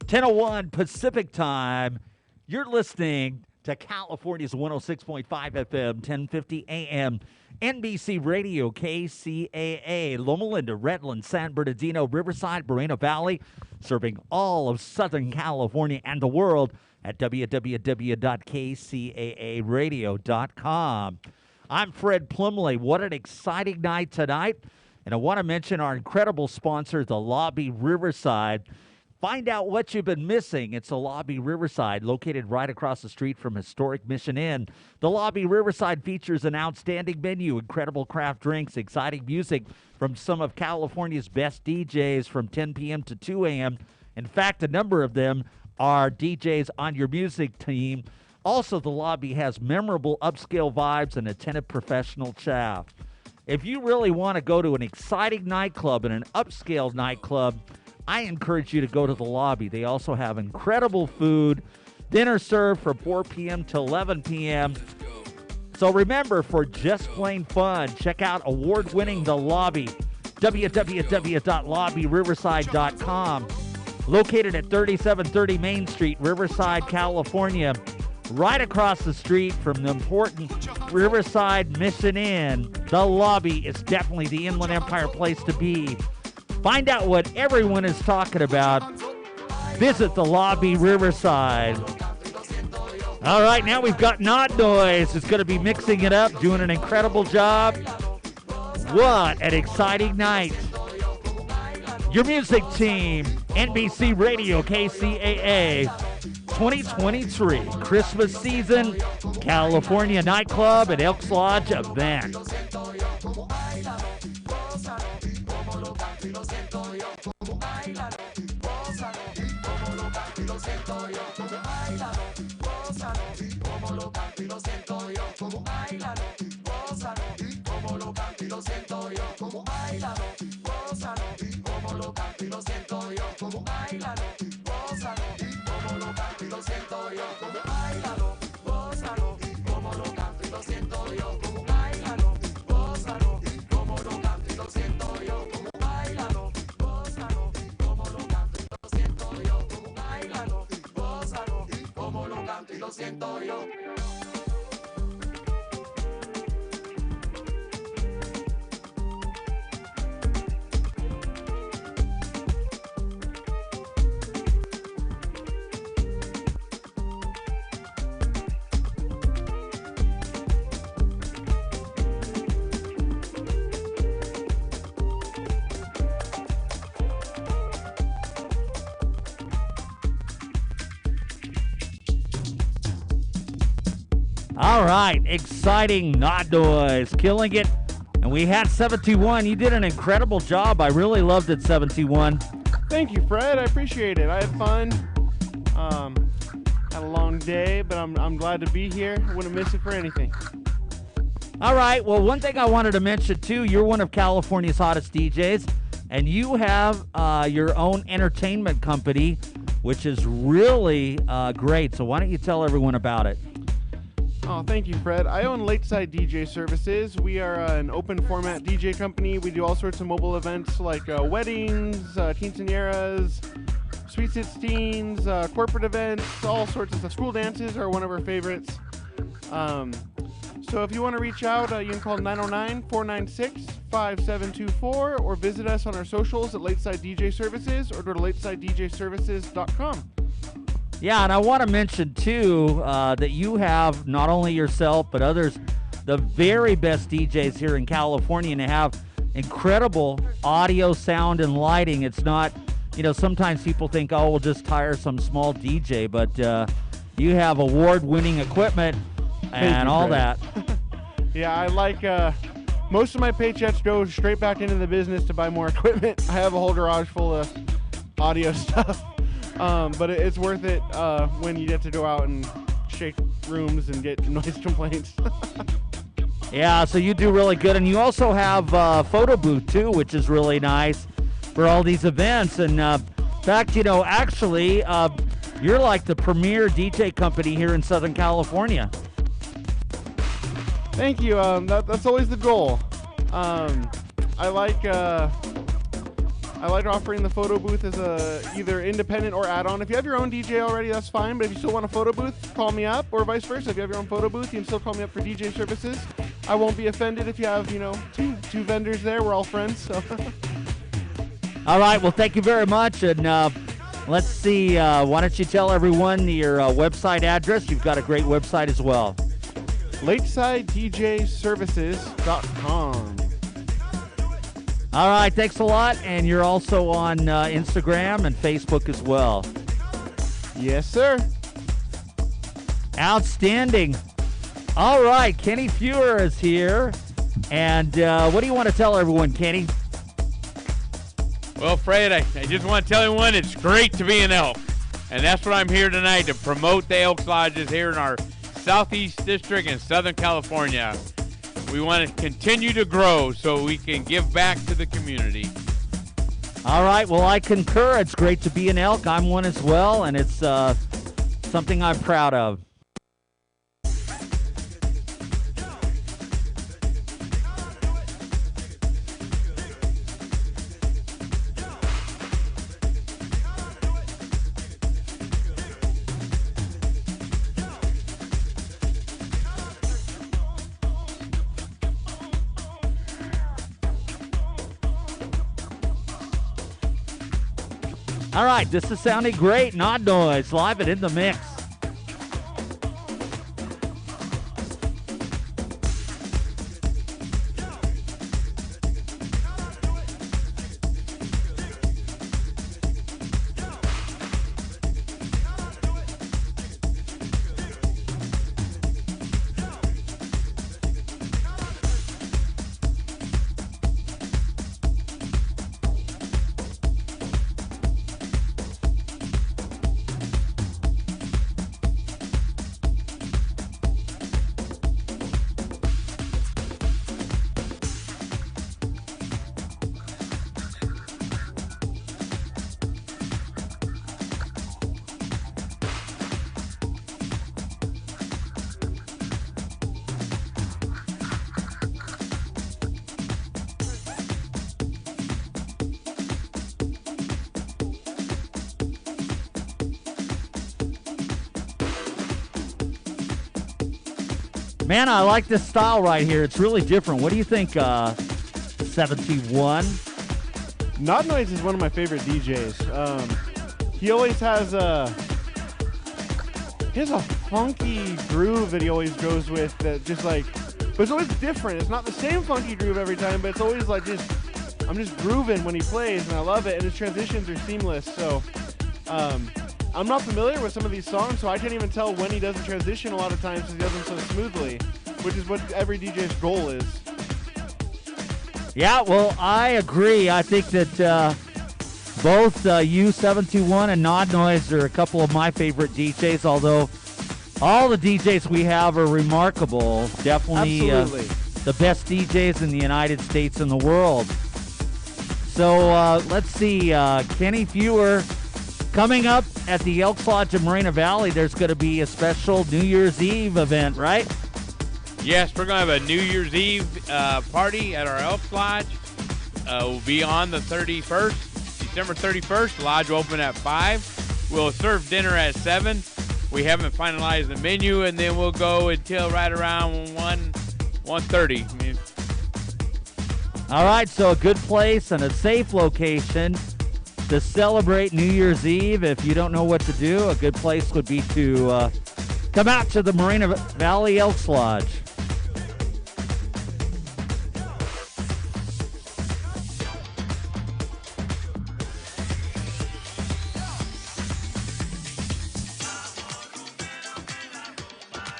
.01 Pacific Time. You're listening to California's 106.5 FM, 1050 AM, NBC Radio, KCAA, Loma Linda, Redland, San Bernardino, Riverside, Moreno Valley, serving all of Southern California and the world at www.kcaaradio.com. I'm Fred Plimley. What an exciting night tonight. And I want to mention our incredible sponsor, the Lobby Riverside. Find out what you've been missing. It's the Lobby Riverside, located right across the street from historic Mission Inn. The Lobby Riverside features an outstanding menu, incredible craft drinks, exciting music from some of California's best DJs from 10 p.m. to 2 a.m. In fact, a number of them are DJs on your music team. Also, the Lobby has memorable upscale vibes and attentive professional staff. If you really want to go to an exciting nightclub and an upscale nightclub, I encourage you to go to the Lobby. They also have incredible food, dinner served from 4 p.m. to 11 p.m. So remember, for just plain fun, check out award-winning The Lobby, www.lobbyriverside.com. located at 3730 Main Street, Riverside, California, right across the street from the important Riverside Mission Inn. The Lobby is definitely the Inland Empire place to be. Find out what everyone is talking about. Visit the Lobby Riverside. All right, now we've got Not Noise. It's going to be mixing it up, doing an incredible job. What an exciting night. Your music team, NBC Radio, KCAA, 2023 Christmas season, California nightclub and Elks Lodge event. All right, exciting Not Noise, killing it. And we had 721. You did an incredible job. I really loved it, 721. Thank you, Fred. I appreciate it. I had fun. Had a long day, but I'm glad to be here. Wouldn't miss it for anything. All right, well, one thing I wanted to mention, too, you're one of California's hottest DJs, and you have your own entertainment company, which is really great. So why don't you tell everyone about it? Oh, thank you, Fred. I own Lakeside DJ Services. We are an open format DJ company. We do all sorts of mobile events like weddings, quinceañeras, Sweet 16s, corporate events, all sorts of stuff. School dances are one of our favorites. So if you want to reach out, you can call 909-496-5724 or visit us on our socials at Lakeside DJ Services or go to lakesidedjservices.com. Yeah, and I want to mention, too, that you have not only yourself but others, the very best DJs here in California, and have incredible audio, sound, and lighting. It's not, sometimes people think, oh, we'll just hire some small DJ, but you have award-winning equipment and all that. Yeah, I like most of my paychecks go straight back into the business to buy more equipment. I have a whole garage full of audio stuff. But it's worth it when you get to go out and shake rooms and get noise complaints. Yeah, so you do really good. And you also have a photo booth, too, which is really nice for all these events. And in fact, actually, you're like the premier DJ company here in Southern California. Thank you. That's always the goal. I like offering the photo booth as a either independent or add-on. If you have your own DJ already, that's fine. But if you still want a photo booth, call me up, or vice versa. If you have your own photo booth, you can still call me up for DJ services. I won't be offended if you have, two vendors there. We're all friends. So. All right. Well, thank you very much. And let's see. Why don't you tell everyone your website address? You've got a great website as well. LakesideDJServices.com. All right, thanks a lot. And you're also on Instagram and Facebook as well. Yes, sir. Outstanding. All right, Kenny Fuhrer is here. And what do you want to tell everyone, Kenny? Well, Fred, I just want to tell everyone it's great to be an Elk. And that's what I'm here tonight, to promote the Elks Lodges here in our Southeast District in Southern California. We want to continue to grow so we can give back to the community. All right, well, I concur. It's great to be an Elk. I'm one as well, and it's something I'm proud of. All right, this is sounding great. Nod Noise, live and in the mix. Man, I like this style right here. It's really different. What do you think, 71? Nod Noise is one of my favorite DJs. He always has a funky groove that he always goes with that just like, but it's always different. It's not the same funky groove every time, but it's always like I'm just grooving when he plays, and I love it. And his transitions are seamless. So I'm not familiar with some of these songs, so I can't even tell when he does a transition a lot of times because he does them so smoothly, which is what every DJ's goal is. Yeah, well, I agree. I think that both U721 and Nod Noise are a couple of my favorite DJs, although all the DJs we have are remarkable. Definitely the best DJs in the United States and the world. So let's see, Kenny Fewer. Coming up at the Elks Lodge in Moreno Valley, there's going to be a special New Year's Eve event, right? Yes, we're going to have a New Year's Eve party at our Elks Lodge. We'll be on the 31st, December 31st. The lodge will open at 5. We'll serve dinner at 7. We haven't finalized the menu, and then we'll go until right around 1:30. All right, so a good place and a safe location to celebrate New Year's Eve. If you don't know what to do, a good place would be to come out to the Moreno Valley Elks Lodge.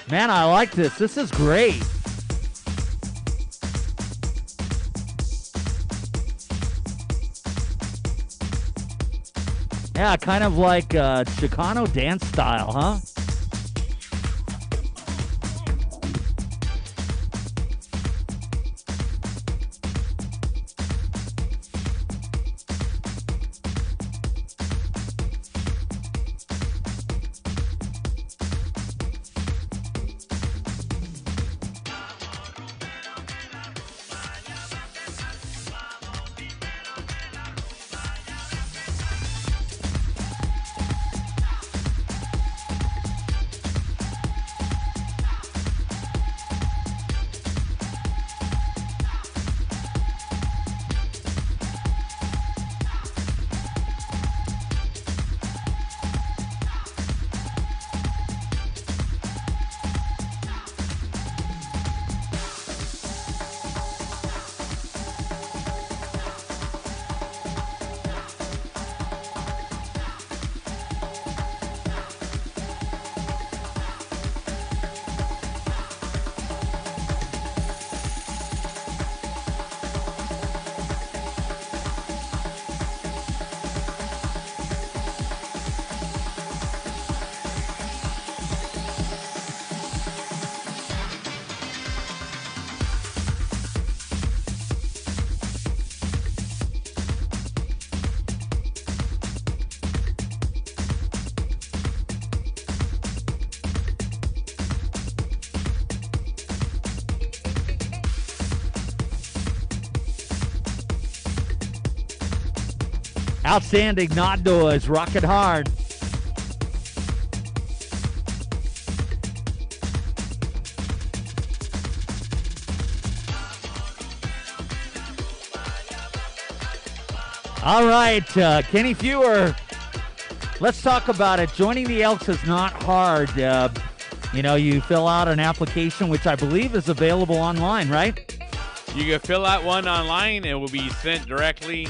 Man, I like this. This is great. Yeah, kind of like Chicano dance style, huh? Outstanding. Nod Noise, rocking hard. All right, Kenny Fewer let's talk about it. Joining the Elks is not hard. You fill out an application, which I believe is available online, right? You can fill out one online. It will be sent directly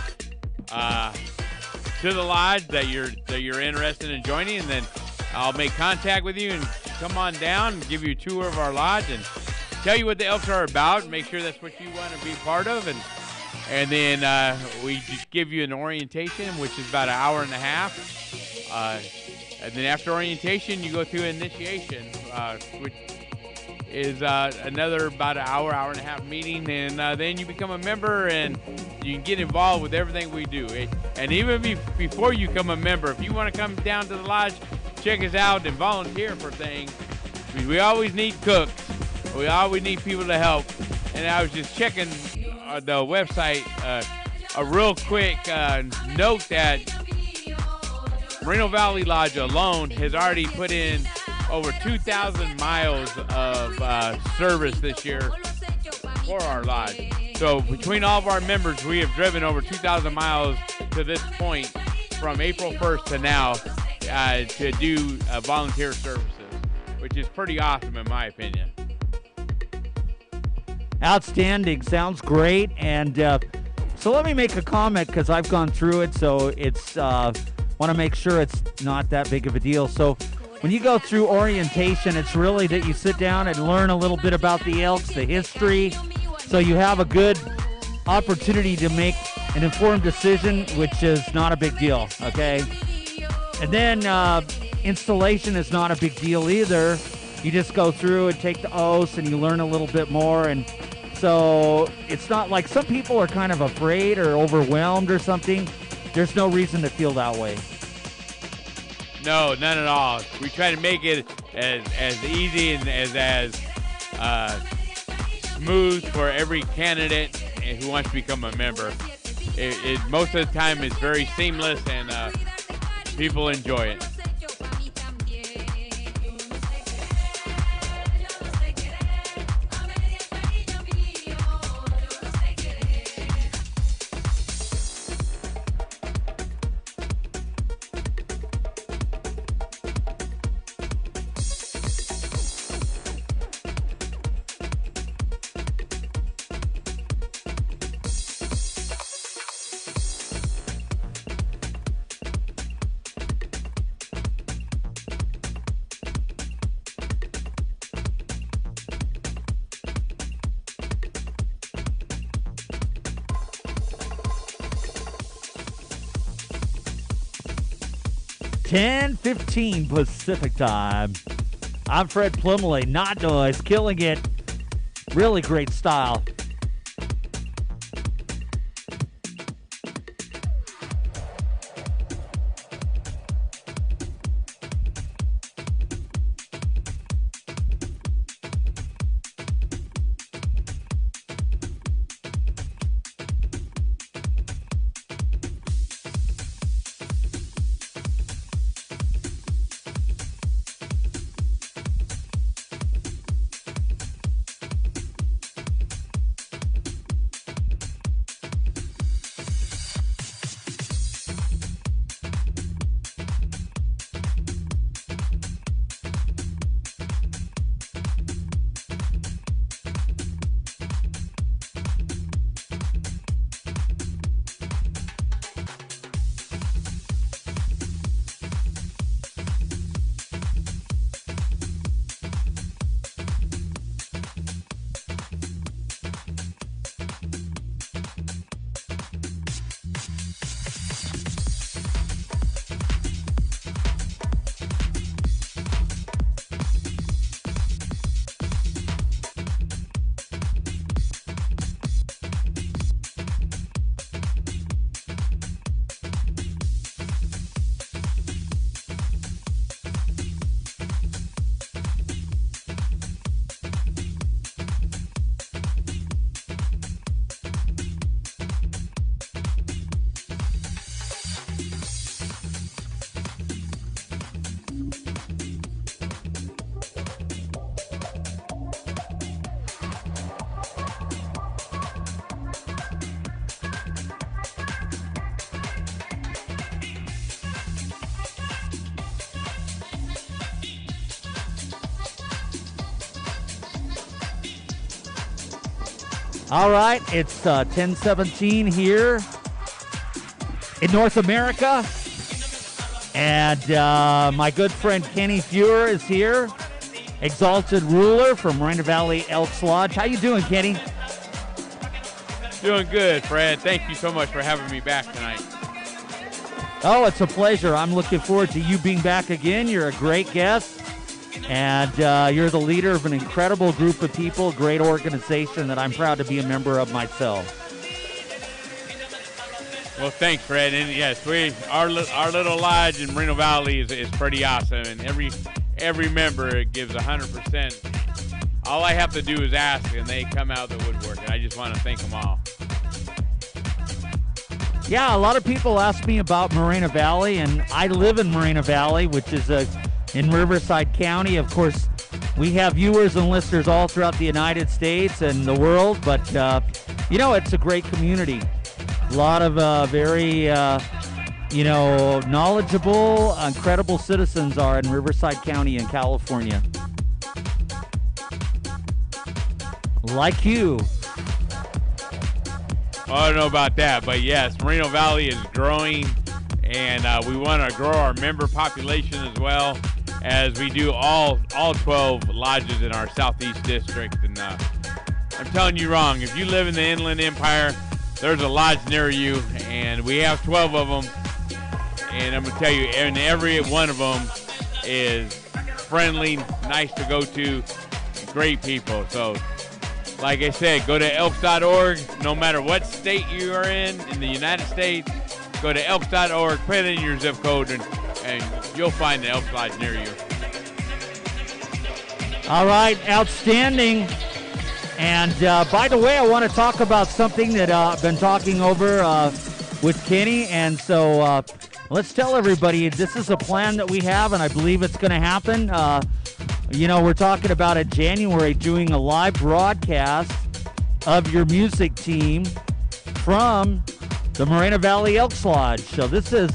to the lodge that you're interested in joining, and then I'll make contact with you and come on down and give you a tour of our lodge and tell you what the Elks are about and make sure that's what you want to be part of. And then we just give you an orientation, which is about an hour and a half. And then after orientation, you go through initiation, which is another about an hour and a half meeting. And then you become a member and you can get involved with everything we do. And even before you become a member, if you want to come down to the lodge, check us out and volunteer for things. We always need cooks. We always need people to help. And I was just checking the website, a real quick note that Moreno Valley Lodge alone has already put in over 2,000 miles of service this year for our lodge. So between all of our members, we have driven over 2,000 miles to this point from April 1st to now to do volunteer services, which is pretty awesome in my opinion. Outstanding. Sounds great. And so let me make a comment because I've gone through it. So it's want to make sure it's not that big of a deal. So when you go through orientation, it's really that you sit down and learn a little bit about the Elks, the history. So you have a good opportunity to make an informed decision, which is not a big deal. Okay. And then installation is not a big deal either. You just go through and take the oaths and you learn a little bit more. And so it's not like some people are kind of afraid or overwhelmed or something. There's no reason to feel that way. No, none at all. We try to make it as easy and as smooth for every candidate who wants to become a member. Most of the time it's very seamless and people enjoy it. $10:15 Pacific time. I'm Fred Plimley, not noise, killing it. Really great style. All right, it's 10:17 here in North America, and my good friend Kenny Fuhrer is here, Exalted Ruler from Moreno Valley Elks Lodge. How you doing, Kenny? Doing good, Fred. Thank you so much for having me back tonight. Oh, it's a pleasure. I'm looking forward to you being back again. You're a great guest, and you're the leader of an incredible group of people, great organization that I'm proud to be a member of myself. Well, thanks, Fred. And yes, our little lodge in Moreno Valley is pretty awesome, and every member gives 100%. All I have to do is ask, and they come out the woodwork, and I just want to thank them all. Yeah, a lot of people ask me about Moreno Valley, and I live in Moreno Valley, which is in Riverside County. Of course, we have viewers and listeners all throughout the United States and the world, but, it's a great community. A lot of very, knowledgeable, incredible citizens are in Riverside County in California. Like you. I don't know about that, but yes, Moreno Valley is growing, and we want to grow our member population as well, as we do all 12 lodges in our Southeast District. And I'm telling you wrong, if you live in the Inland Empire, there's a lodge near you, and we have 12 of them, and I'm going to tell you, and every one of them is friendly, nice to go to, great people. So, like I said, go to elks.org. No matter what state you are in the United States, go to elks.org, put in your zip code, and you'll find the Elks Lodge near you. All right, outstanding. And by the way, I want to talk about something that I've been talking over with Kenny. And so let's tell everybody this is a plan that we have, and I believe it's going to happen. We're talking about in January doing a live broadcast of your music team from the Moreno Valley Elks Lodge. So this is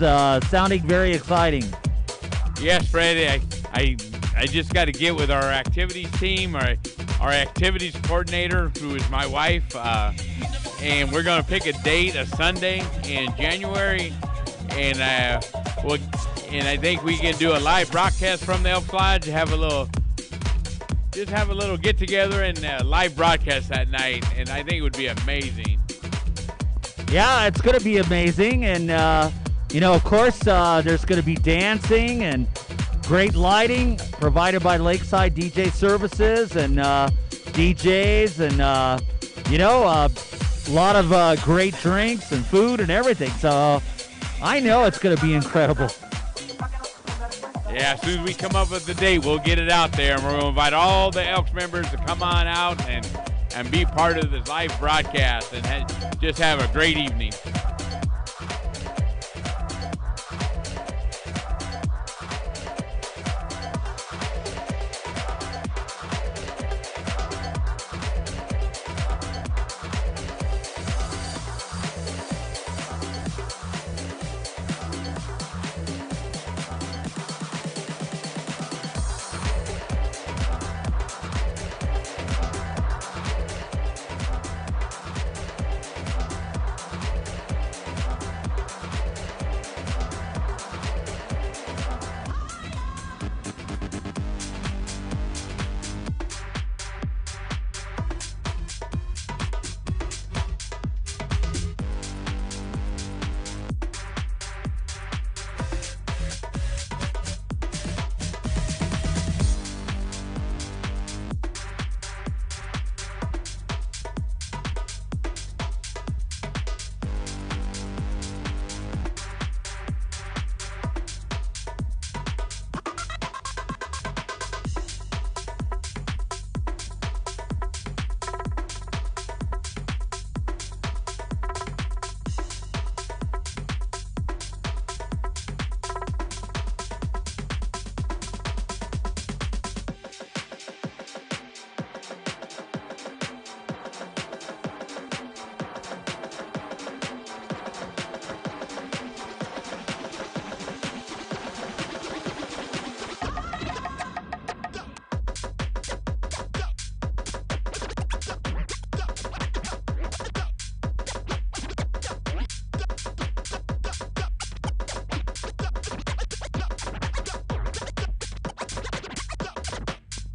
sounding very exciting. Yes, Fred. I just got to get with our activities team, our activities coordinator, who is my wife, and we're going to pick a date, a Sunday in January, and I think we can do a live broadcast from the Elks Lodge, have a little get together and live broadcast that night, and I think it would be amazing. Yeah, it's going to be amazing, and of course, there's going to be dancing and great lighting provided by Lakeside DJ Services and DJs, and a lot of great drinks and food and everything. So I know it's going to be incredible. Yeah, as soon as we come up with the date, we'll get it out there, and we're going to invite all the Elks members to come on out and be part of this live broadcast and just have a great evening.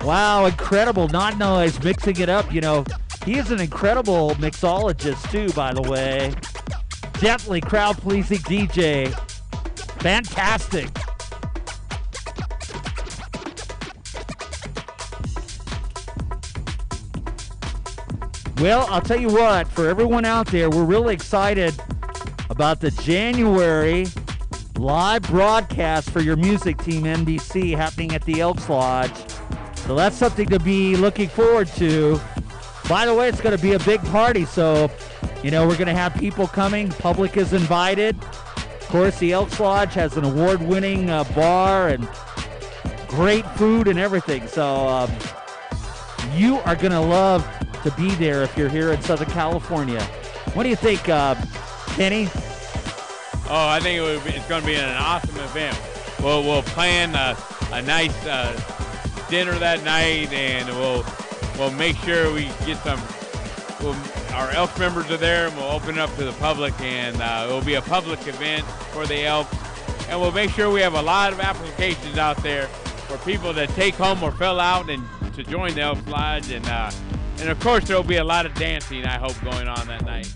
Wow, incredible. Not Noise mixing it up. You know, he is an incredible mixologist, too, by the way. Definitely crowd-pleasing DJ. Fantastic. Well, I'll tell you what, for everyone out there, we're really excited about the January live broadcast for your music team, NBC, happening at the Elks Lodge. So that's something to be looking forward to. By the way, it's going to be a big party, so, you know, we're going to have people coming. Public is invited. Of course, the Elks Lodge has an award-winning bar and great food and everything. So you are going to love to be there if you're here in Southern California. What do you think, Kenny? Oh, I think it's going to be an awesome event. We'll plan a nice dinner that night, and we'll make sure we get some. Our Elks members are there, and we'll open it up to the public, and it will be a public event for the Elks. And we'll make sure we have a lot of applications out there for people to take home or fill out and to join the Elks Lodge. And of course, there will be a lot of dancing, I hope, going on that night.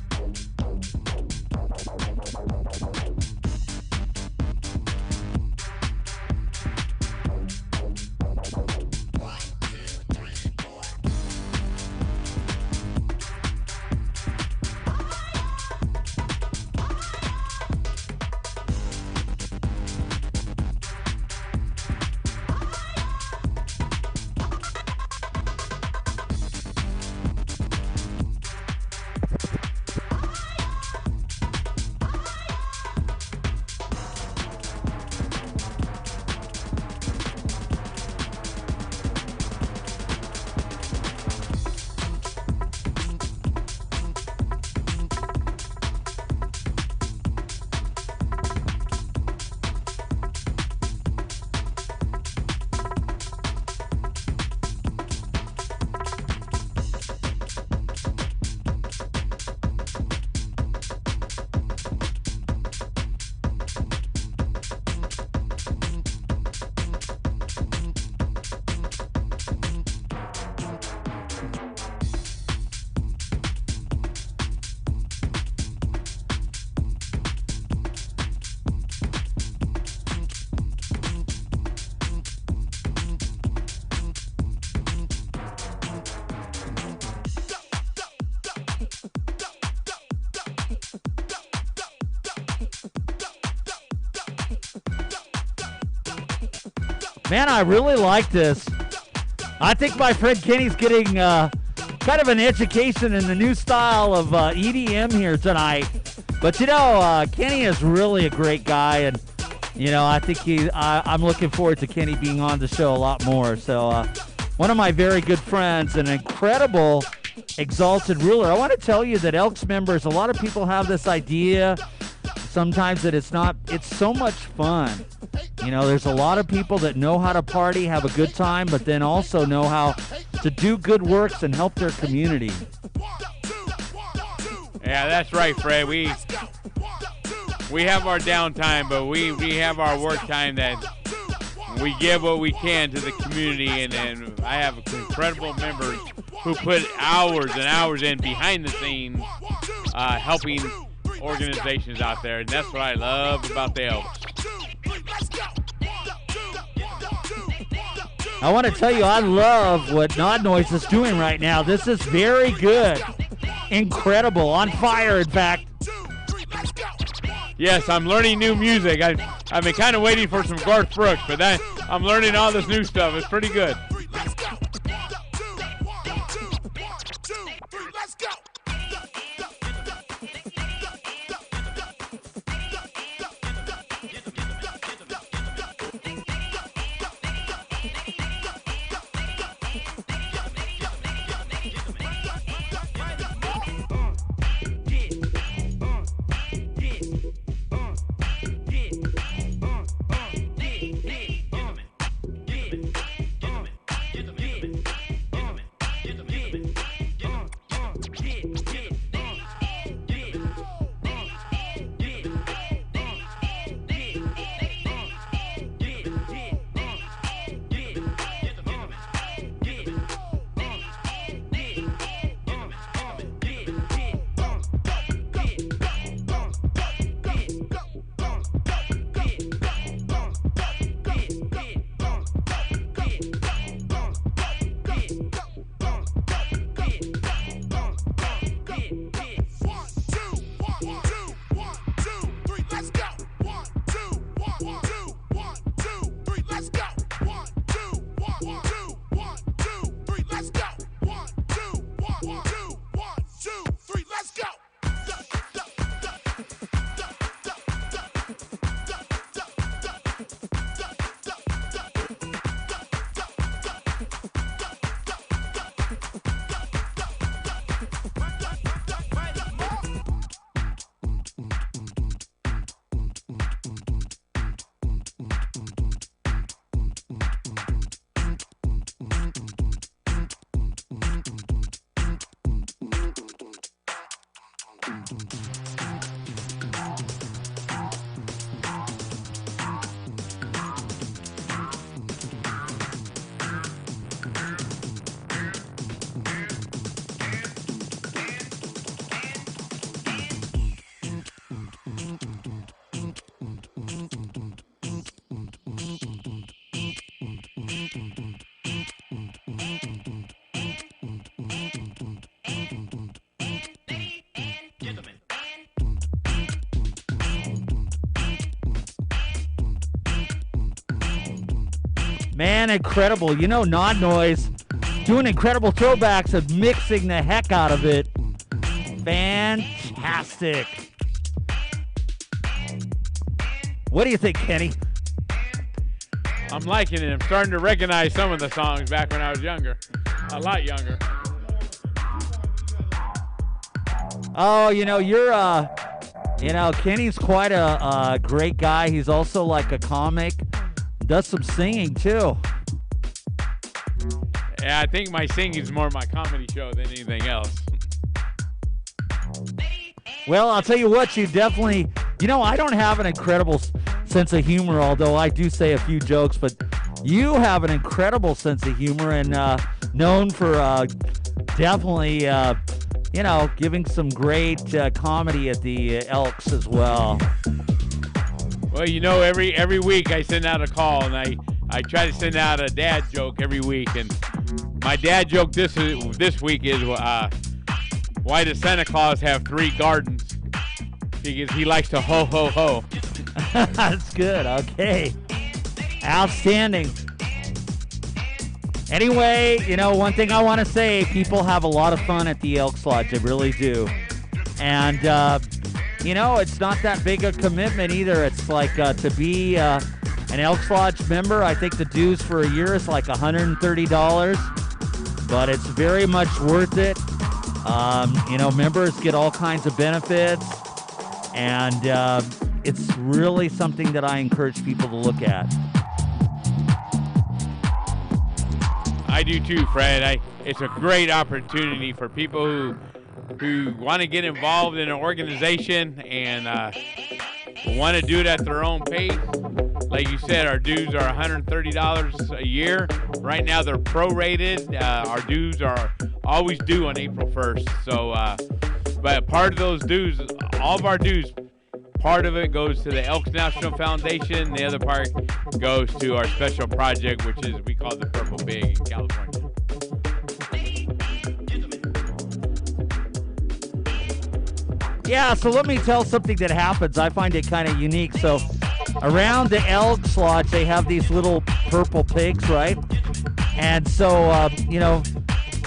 Man, I really like this. I think my friend Kenny's getting kind of an education in the new style of EDM here tonight. But, you know, Kenny is really a great guy, and, you know, I think I'm looking forward to Kenny being on the show a lot more. So, one of my very good friends, an incredible exalted ruler. I want to tell you that Elks members, a lot of people have this idea sometimes that it's so much fun. You know, there's a lot of people that know how to party, have a good time, but then also know how to do good works and help their community. Yeah, that's right, Fred. We have our downtime, but we have our work time that we give what we can to the community, and I have incredible members who put hours and hours in behind the scenes helping organizations out there, and that's what I love about the Elks. I want to tell you, I love what Nod Noise is doing right now. This is very good. Incredible. On fire, in fact. Yes, I'm learning new music. I've been kind of waiting for some Garth Brooks, but I'm learning all this new stuff. It's pretty good. Man, incredible. You know, Nod Noise doing incredible throwbacks and mixing the heck out of it. Fantastic. What do you think, Kenny? I'm liking it. I'm starting to recognize some of the songs back when I was younger. A lot younger. Oh, you know, Kenny's quite a great guy. He's also like a comic. Does some singing, too. Yeah, I think my singing is more my comedy show than anything else. Well, I'll tell you what, you definitely, I don't have an incredible sense of humor, although I do say a few jokes, but you have an incredible sense of humor and known for definitely, giving some great comedy at the Elks as well. Well, every week I send out a call, and I try to send out a dad joke every week. And my dad joke this week is, why does Santa Claus have 3 gardens? Because he likes to ho, ho, ho. That's good. Okay. Outstanding. Anyway, one thing I want to say, people have a lot of fun at the Elks Lodge. They really do. And, it's not that big a commitment either. It's like to be an Elks Lodge member, I think the dues for a year is like $130, but it's very much worth it. Members get all kinds of benefits, and it's really something that I encourage people to look at. I do too, Fred. It's a great opportunity for people who want to get involved in an organization and want to do it at their own pace. Like you said, our dues are $130 a year. Right now they're prorated. Our dues are always due on April 1st. So, but part of those dues, all of our dues, part of it goes to the Elks National Foundation. The other part goes to our special project, which is we call the Purple Pig in California. Yeah, so let me tell something that happens. I find it kind of unique. So around the Elks Lodge, they have these little purple pigs, right? And so,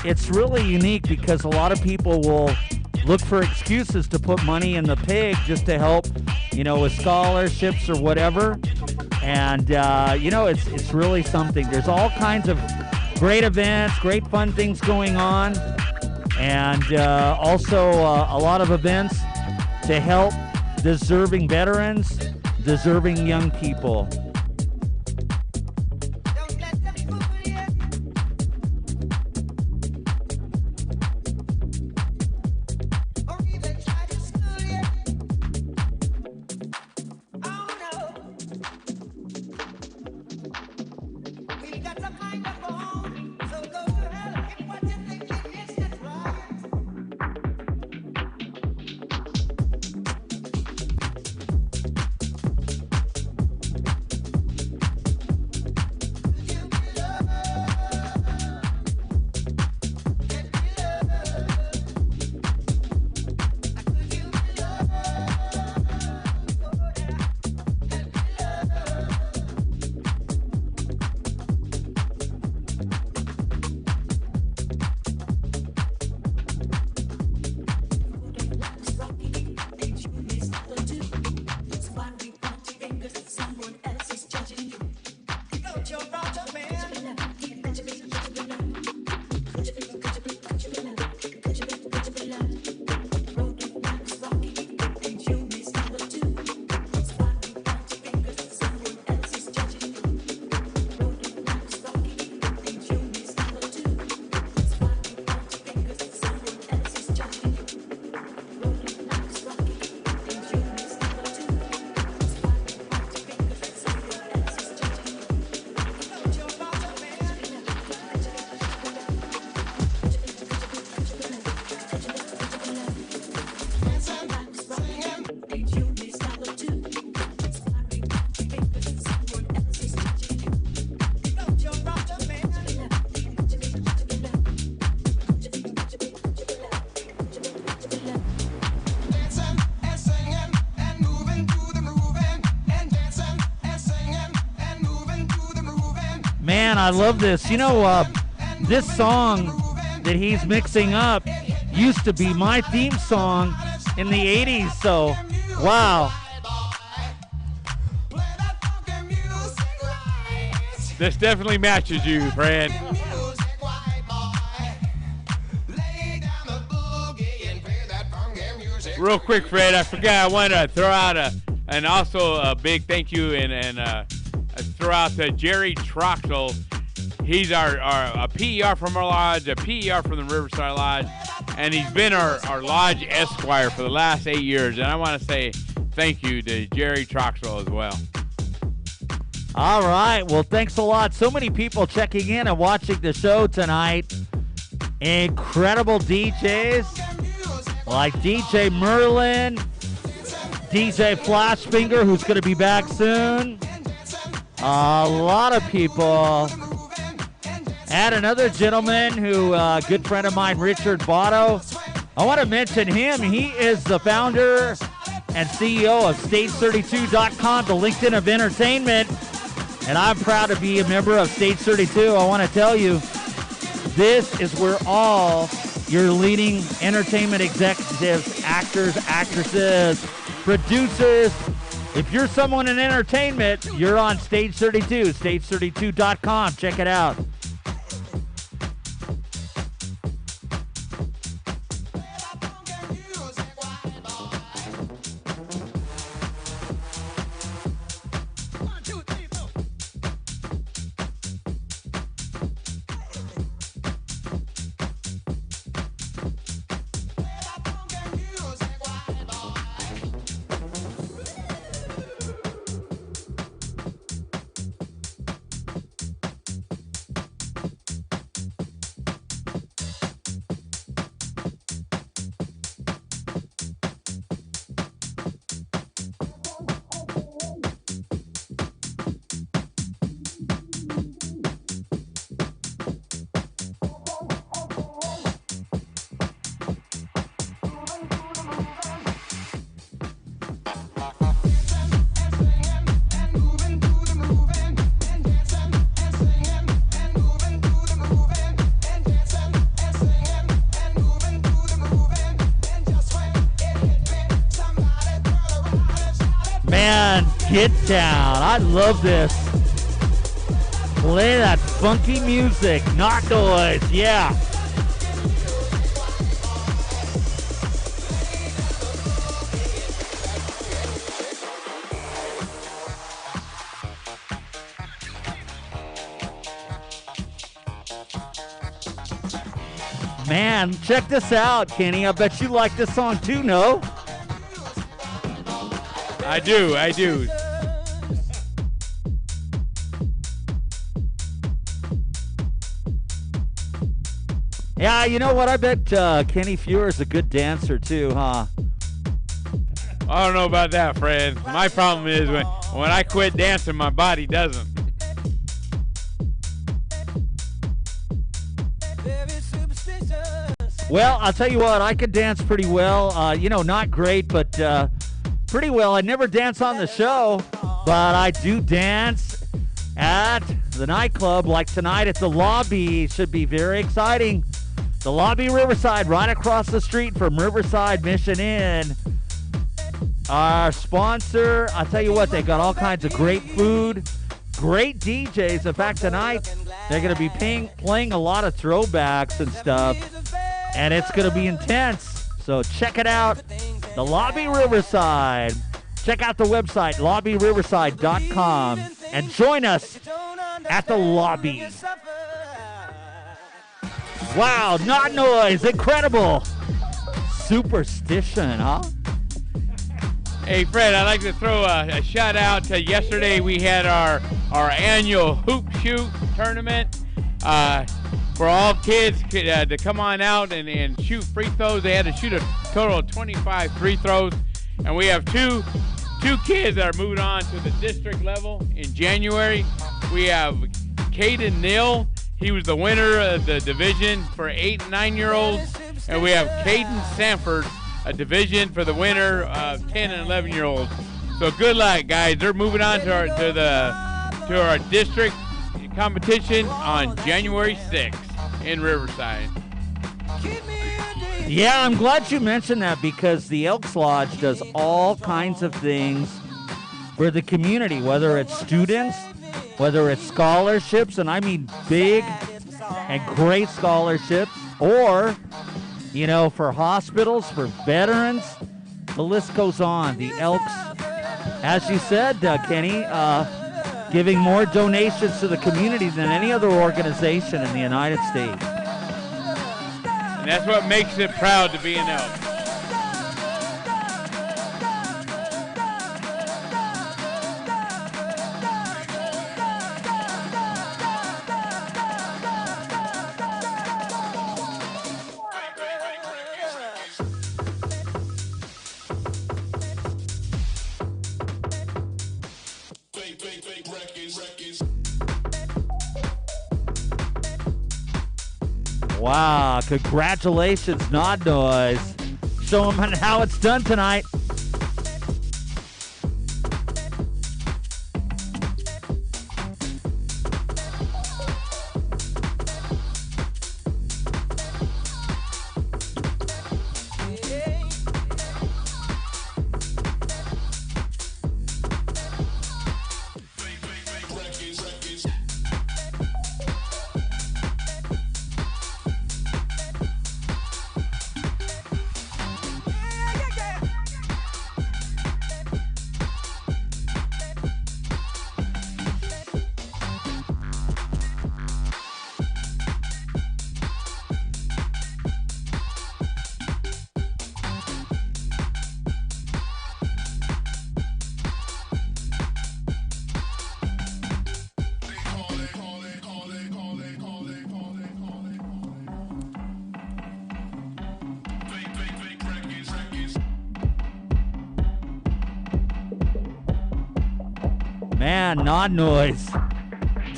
it's really unique because a lot of people will look for excuses to put money in the pig just to help, with scholarships or whatever. And, it's really something. There's all kinds of great events, great fun things going on. And also a lot of events to help deserving veterans, deserving young people. Man, I love this. You know, this song that he's mixing up used to be my theme song in the 80s, so wow. This definitely matches you, Fred. Real quick, Fred, I forgot I wanted to throw out and also a big thank you and throw out to Jerry Troxel. He's a PER from our lodge, a PER from the Riverside Lodge, and he's been our lodge esquire for the last 8 years. And I want to say thank you to Jerry Troxel as well. All right. Well, thanks a lot. So many people checking in and watching the show tonight. Incredible DJs like DJ Merlin, DJ Flashfinger, who's going to be back soon. A lot of people. And another gentleman who, a good friend of mine, Richard Botto. I want to mention him. He is the founder and CEO of Stage32.com, the LinkedIn of entertainment. And I'm proud to be a member of Stage 32. I want to tell you, this is where all your leading entertainment executives, actors, actresses, producers, if you're someone in entertainment, you're on Stage 32, Stage32.com. Check it out. Man, get down. I love this. Play that funky music, not noise. Yeah. Man, check this out, Kenny. I bet you like this song too, no? I do. Yeah, you know what? I bet Kenny Fewer's a good dancer too, huh? I don't know about that, Fred. My problem is when I quit dancing, my body doesn't. Well, I'll tell you what, I could dance pretty well. Not great, but pretty well. I never dance on the show, but I do dance at the nightclub like tonight at the Lobby. Should be very exciting. The Lobby Riverside, right across the street from Riverside Mission Inn. Our sponsor, I'll tell you what, they got all kinds of great food, great DJs. In fact, tonight they're going to be playing a lot of throwbacks and stuff, and it's going to be intense. So check it out, the Lobby Riverside. Check out the website, lobbyriverside.com, and join us at the Lobby. Wow, not noise, incredible. Superstition, huh? Hey, Fred, I'd like to throw a shout out to yesterday. We had our annual hoop shoot tournament for all kids to come on out and shoot free throws. They had to shoot a total of 25 free throws. And we have two kids that are moving on to the district level in January. We have Caden Neal. He was the winner of the division for 8 and 9-year-olds. And we have Caden Sanford, a division for the winner of 10 and 11-year-olds. So good luck, guys. They're moving on to our district competition on January 6th in Riverside. Yeah, I'm glad you mentioned that because the Elks Lodge does all kinds of things for the community, whether it's students, whether it's scholarships, and I mean big and great scholarships, or, you know, for hospitals, for veterans. The list goes on. The Elks, as you said, Kenny, giving more donations to the community than any other organization in the United States. And that's what makes it proud to be an Elk. Wow, congratulations, Nod Noise. Show them how it's done tonight. Man, Nod Noise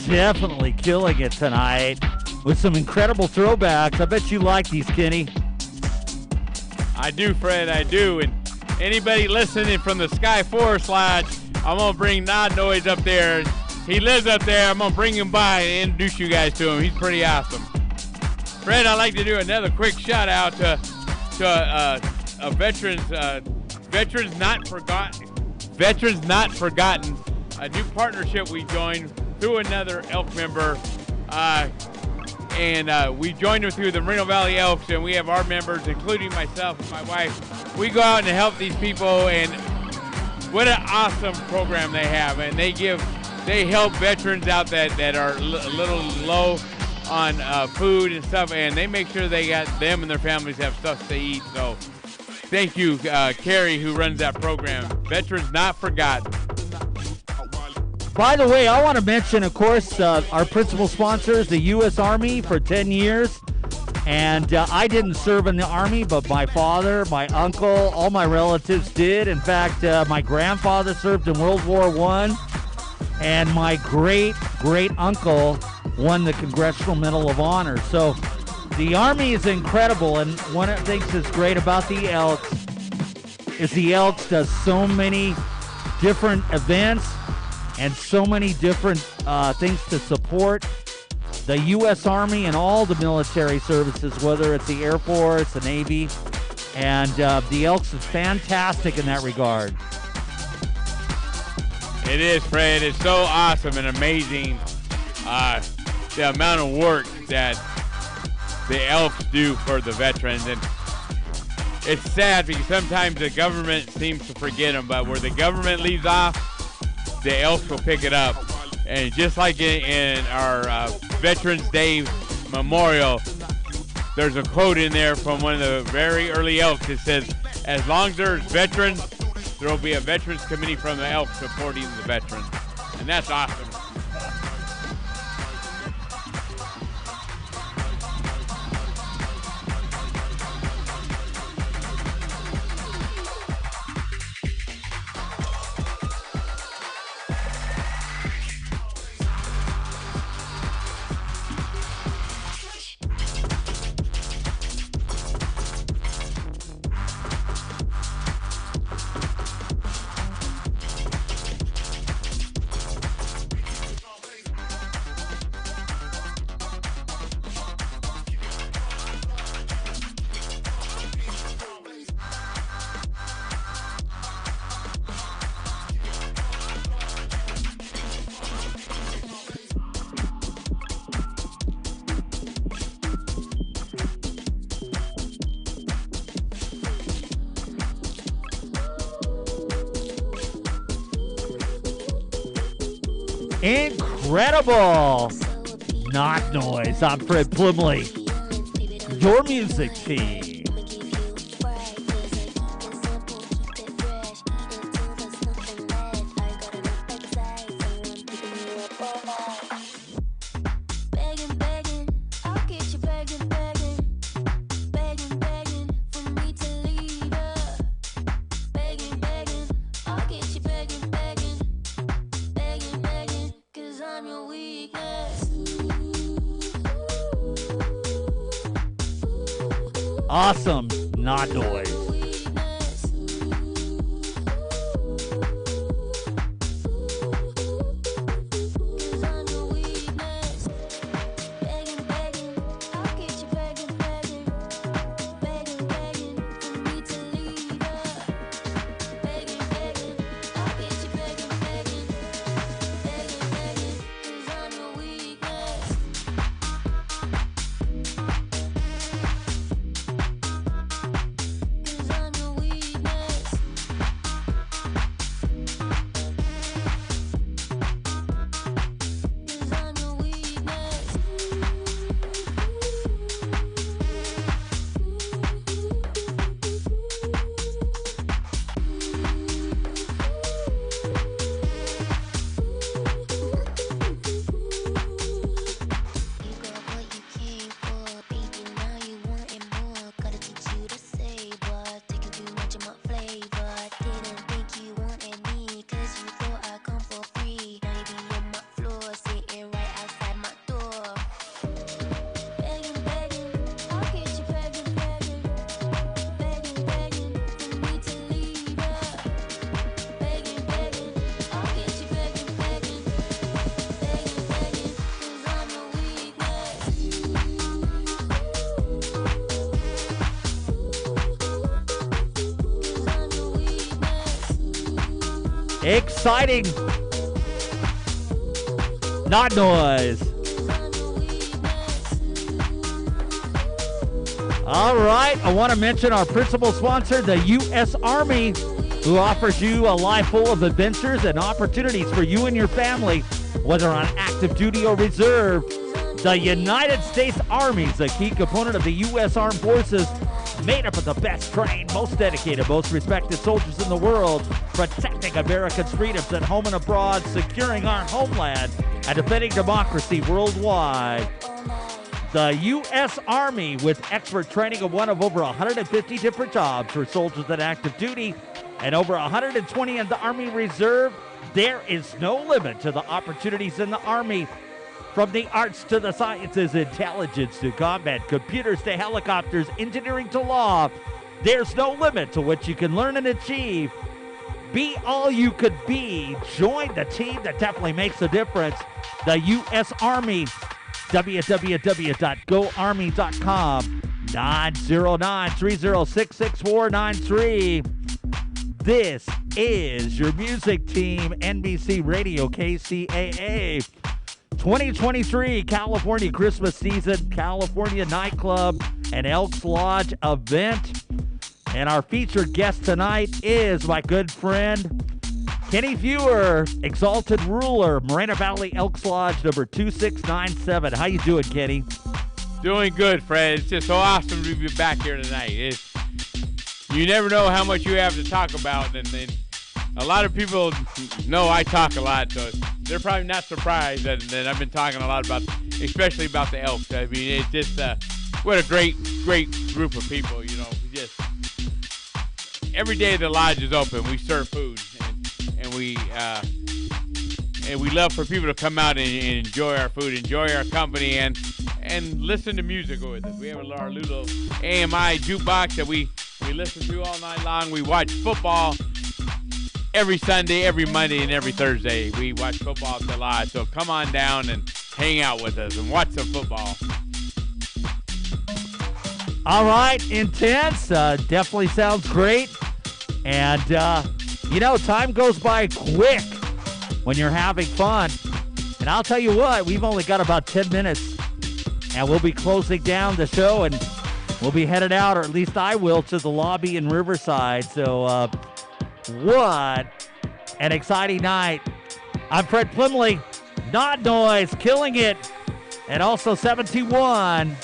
definitely killing it tonight with some incredible throwbacks. I bet you like these, Kenny. I do, Fred, I do. And anybody listening from the Sky Forest Lodge, I'm going to bring Nod Noise up there. He lives up there. I'm going to bring him by and introduce you guys to him. He's pretty awesome. Fred, I'd like to do another quick shout out to a Veterans Not Forgotten, a new partnership we joined through another Elk member. And we joined them through the Moreno Valley Elks, and we have our members, including myself and my wife. We go out and help these people, and what an awesome program they have. And they help veterans out that are a little low on food and stuff, and they make sure they got them and their families have stuff to eat. So thank you, Carrie, who runs that program. Veterans Not Forgotten. By the way, I want to mention, of course, our principal sponsor is the U.S. Army for 10 years. And I didn't serve in the Army, but my father, my uncle, all my relatives did. In fact, my grandfather served in World War I. And my great-great-uncle won the Congressional Medal of Honor. So the Army is incredible. And one of the things that's great about the Elks is the Elks does so many different events and so many different things to support the U.S. Army and all the military services, whether it's the Air Force, the Navy, and the Elks is fantastic in that regard. It is, Fred. It's so awesome and amazing, the amount of work that the Elks do for the veterans. And it's sad because sometimes the government seems to forget them, but where the government leaves off, the Elks will pick it up. And just like in our Veterans Day Memorial, there's a quote in there from one of the very early Elks that says, as long as there's veterans, there will be a Veterans Committee from the Elks supporting the veterans. And that's awesome. Incredible. Not noise. I'm Fred Plimley. Your music team. Awesome, not noise. Exciting. Not noise. All right. I want to mention our principal sponsor, the U.S. Army, who offers you a life full of adventures and opportunities for you and your family, whether on active duty or reserve. The United States Army is a key component of the U.S. Armed Forces, made up of the best trained, most dedicated, most respected soldiers in the world, protecting America's freedoms at home and abroad, securing our homeland, and defending democracy worldwide. The U.S. Army, with expert training of one of over 150 different jobs for soldiers at active duty and over 120 in the Army Reserve, there is no limit to the opportunities in the Army. From the arts to the sciences, intelligence to combat, computers to helicopters, engineering to law, there's no limit to what you can learn and achieve. Be all you could be. Join the team that definitely makes a difference. The U.S. Army, www.goarmy.com, 909-306-6493. This is your music team, NBC Radio, KCAA. 2023 California Christmas season, California nightclub and Elks Lodge event. And our featured guest tonight is my good friend, Kenny Fewer, Exalted Ruler, Moreno Valley Elks Lodge, number 2697. How you doing, Kenny? Doing good, Fred. It's just so awesome to be back here tonight. You never know how much you have to talk about, and a lot of people know I talk a lot, so they're probably not surprised that I've been talking a lot about, especially about the Elks. I mean, it's just what a great group of people. You know, just every day the lodge is open, we serve food, and we love for people to come out and enjoy our food, enjoy our company, and listen to music with us. We have our little AMI jukebox that we listen to all night long. We watch football every Sunday, every Monday, and every Thursday. We watch football at the lodge. So come on down and hang out with us and watch some football. All right, intense. Definitely sounds great. And, time goes by quick when you're having fun. And I'll tell you what, we've only got about 10 minutes. And we'll be closing down the show, and we'll be headed out, or at least I will, to the Lobby in Riverside. So, what an exciting night. I'm Fred Plimley. Nod Noise killing it. And also 71.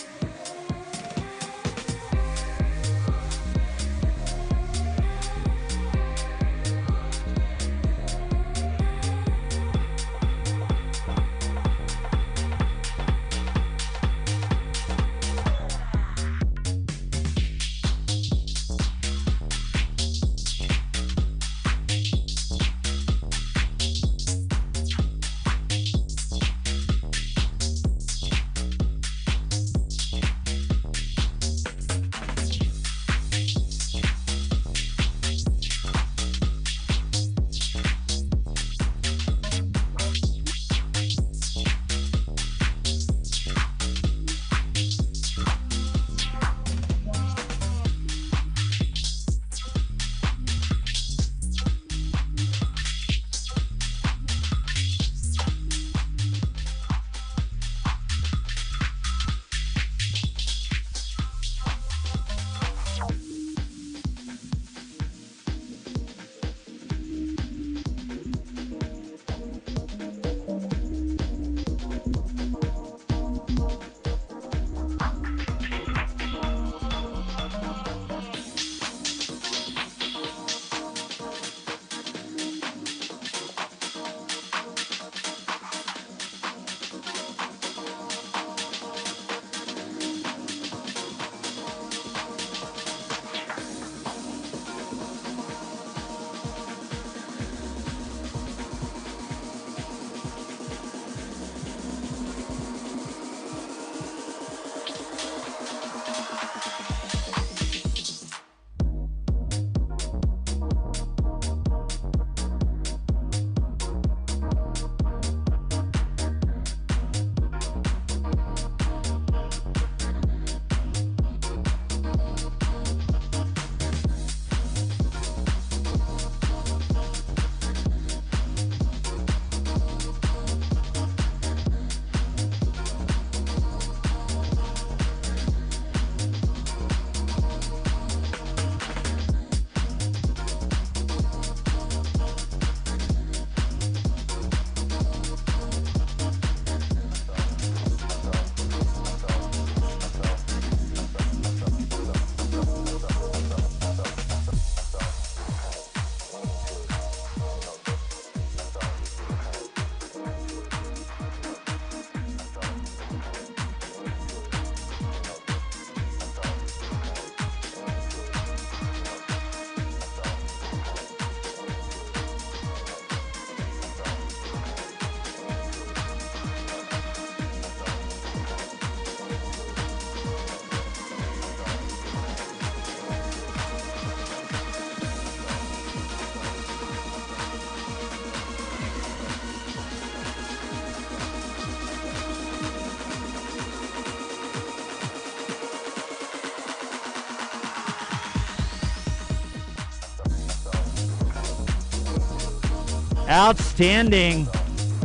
Outstanding.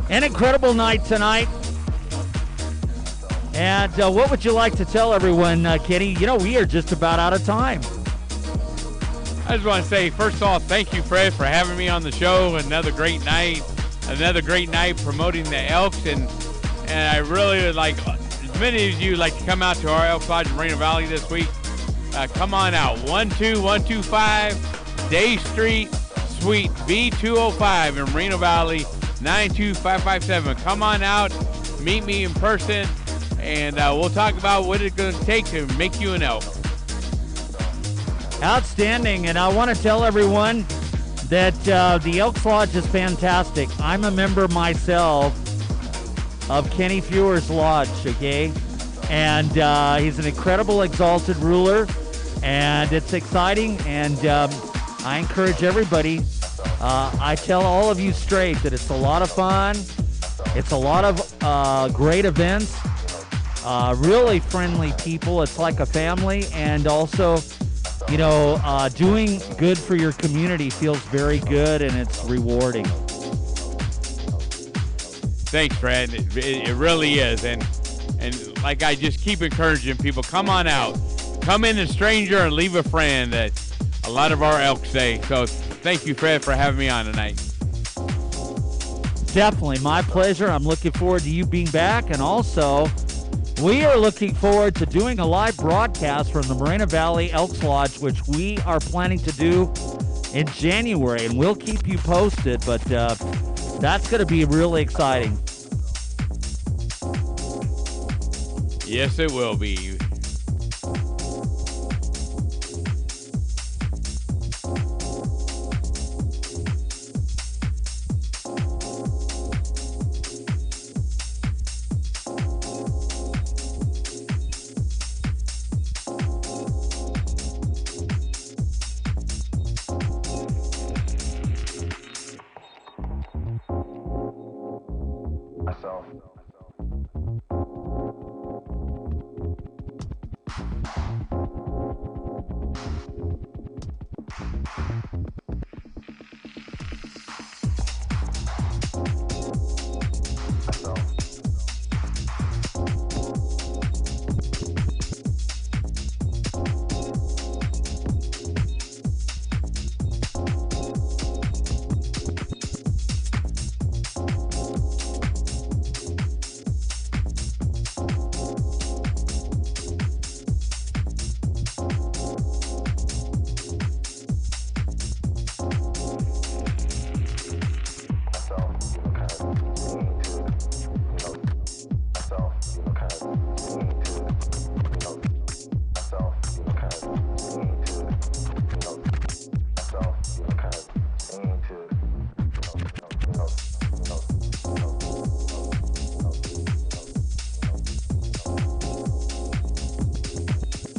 An incredible night tonight. And what would you like to tell everyone, Kenny? You know, we are just about out of time. I just want to say, first off, thank you, Fred, for having me on the show. Another great night promoting the Elks. And I really would like, as many of you like to come out to our Elks Lodge in Moreno Valley this week, come on out. 12125 Day Street, Suite B205 in Moreno Valley, 92557. Come on out, meet me in person, and we'll talk about what it's going to take to make you an elk. Outstanding, and I want to tell everyone that the Elks Lodge is fantastic. I'm a member myself of Kenny Fewer's Lodge, okay? And he's an incredible exalted ruler, and it's exciting, and I encourage everybody. I tell all of you straight that it's a lot of fun. It's a lot of great events, really friendly people. It's like a family, and also, you know, doing good for your community feels very good, and it's rewarding. Thanks, Fred. It really is. And like I just keep encouraging people, come on out. Come in a stranger and leave a friend, that a lot of our elks say. So thank you, Fred, for having me on tonight. Definitely. My pleasure. I'm looking forward to you being back. And also, we are looking forward to doing a live broadcast from the Moreno Valley Elks Lodge, which we are planning to do in January. And we'll keep you posted, but that's going to be really exciting. Yes, it will be.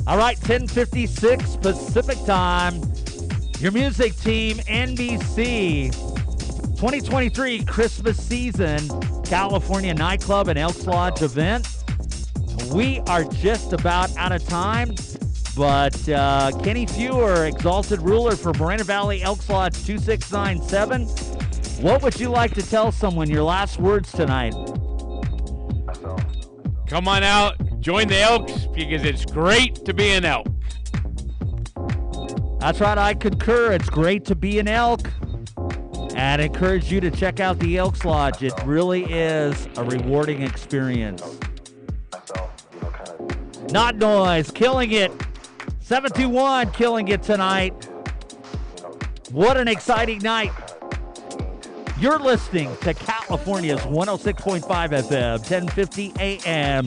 All right, 10:56 Pacific time. Your music team, NBC. 2023 Christmas season, California nightclub and Elks Lodge event. We are just about out of time, but Kenny Fewer, exalted ruler for Moreno Valley Elks Lodge 2697. What would you like to tell someone, your last words tonight? Come on out, join the Elks, because it's great to be an Elk. That's right, I concur. It's great to be an Elk. And I encourage you to check out the Elks Lodge. It really is a rewarding experience. Not Noise, killing it. 721, killing it tonight. What an exciting night. You're listening to California's 106.5 FM, 1050 AM,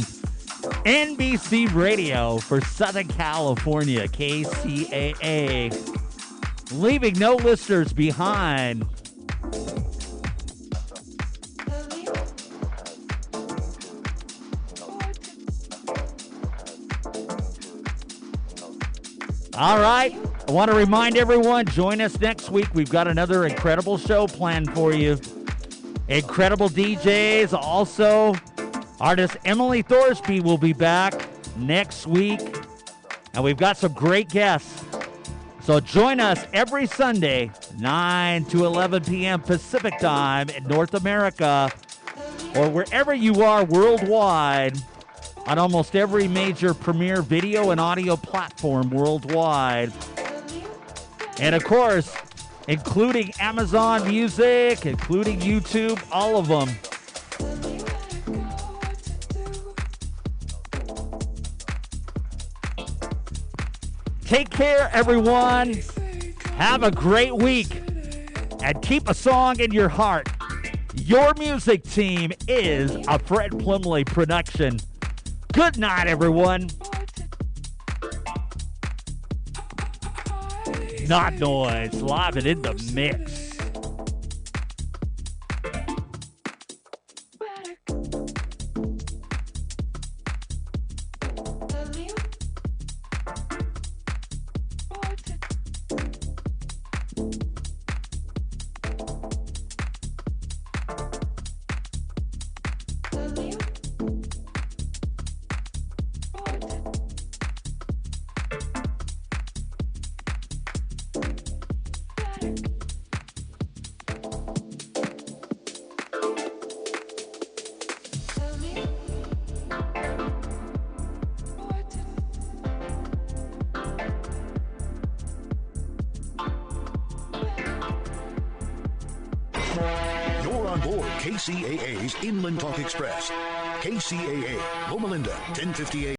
NBC Radio for Southern California, KCAA. Leaving no listeners behind. All right. I want to remind everyone, join us next week. We've got another incredible show planned for you. Incredible DJs. Also, artist Emily Thorsby will be back next week. And we've got some great guests. So join us every Sunday, 9 to 11 p.m. Pacific time in North America, or wherever you are worldwide, on almost every major premier video and audio platform worldwide. And of course, including Amazon Music, including YouTube, all of them. Take care, everyone. Have a great week. And keep a song in your heart. Your music team is a Fred Plimley production. Good night, everyone. Not Noise, live and in the mix. on board KCAA's Inland Talk Express. KCAA, Loma Linda, 1050 AM.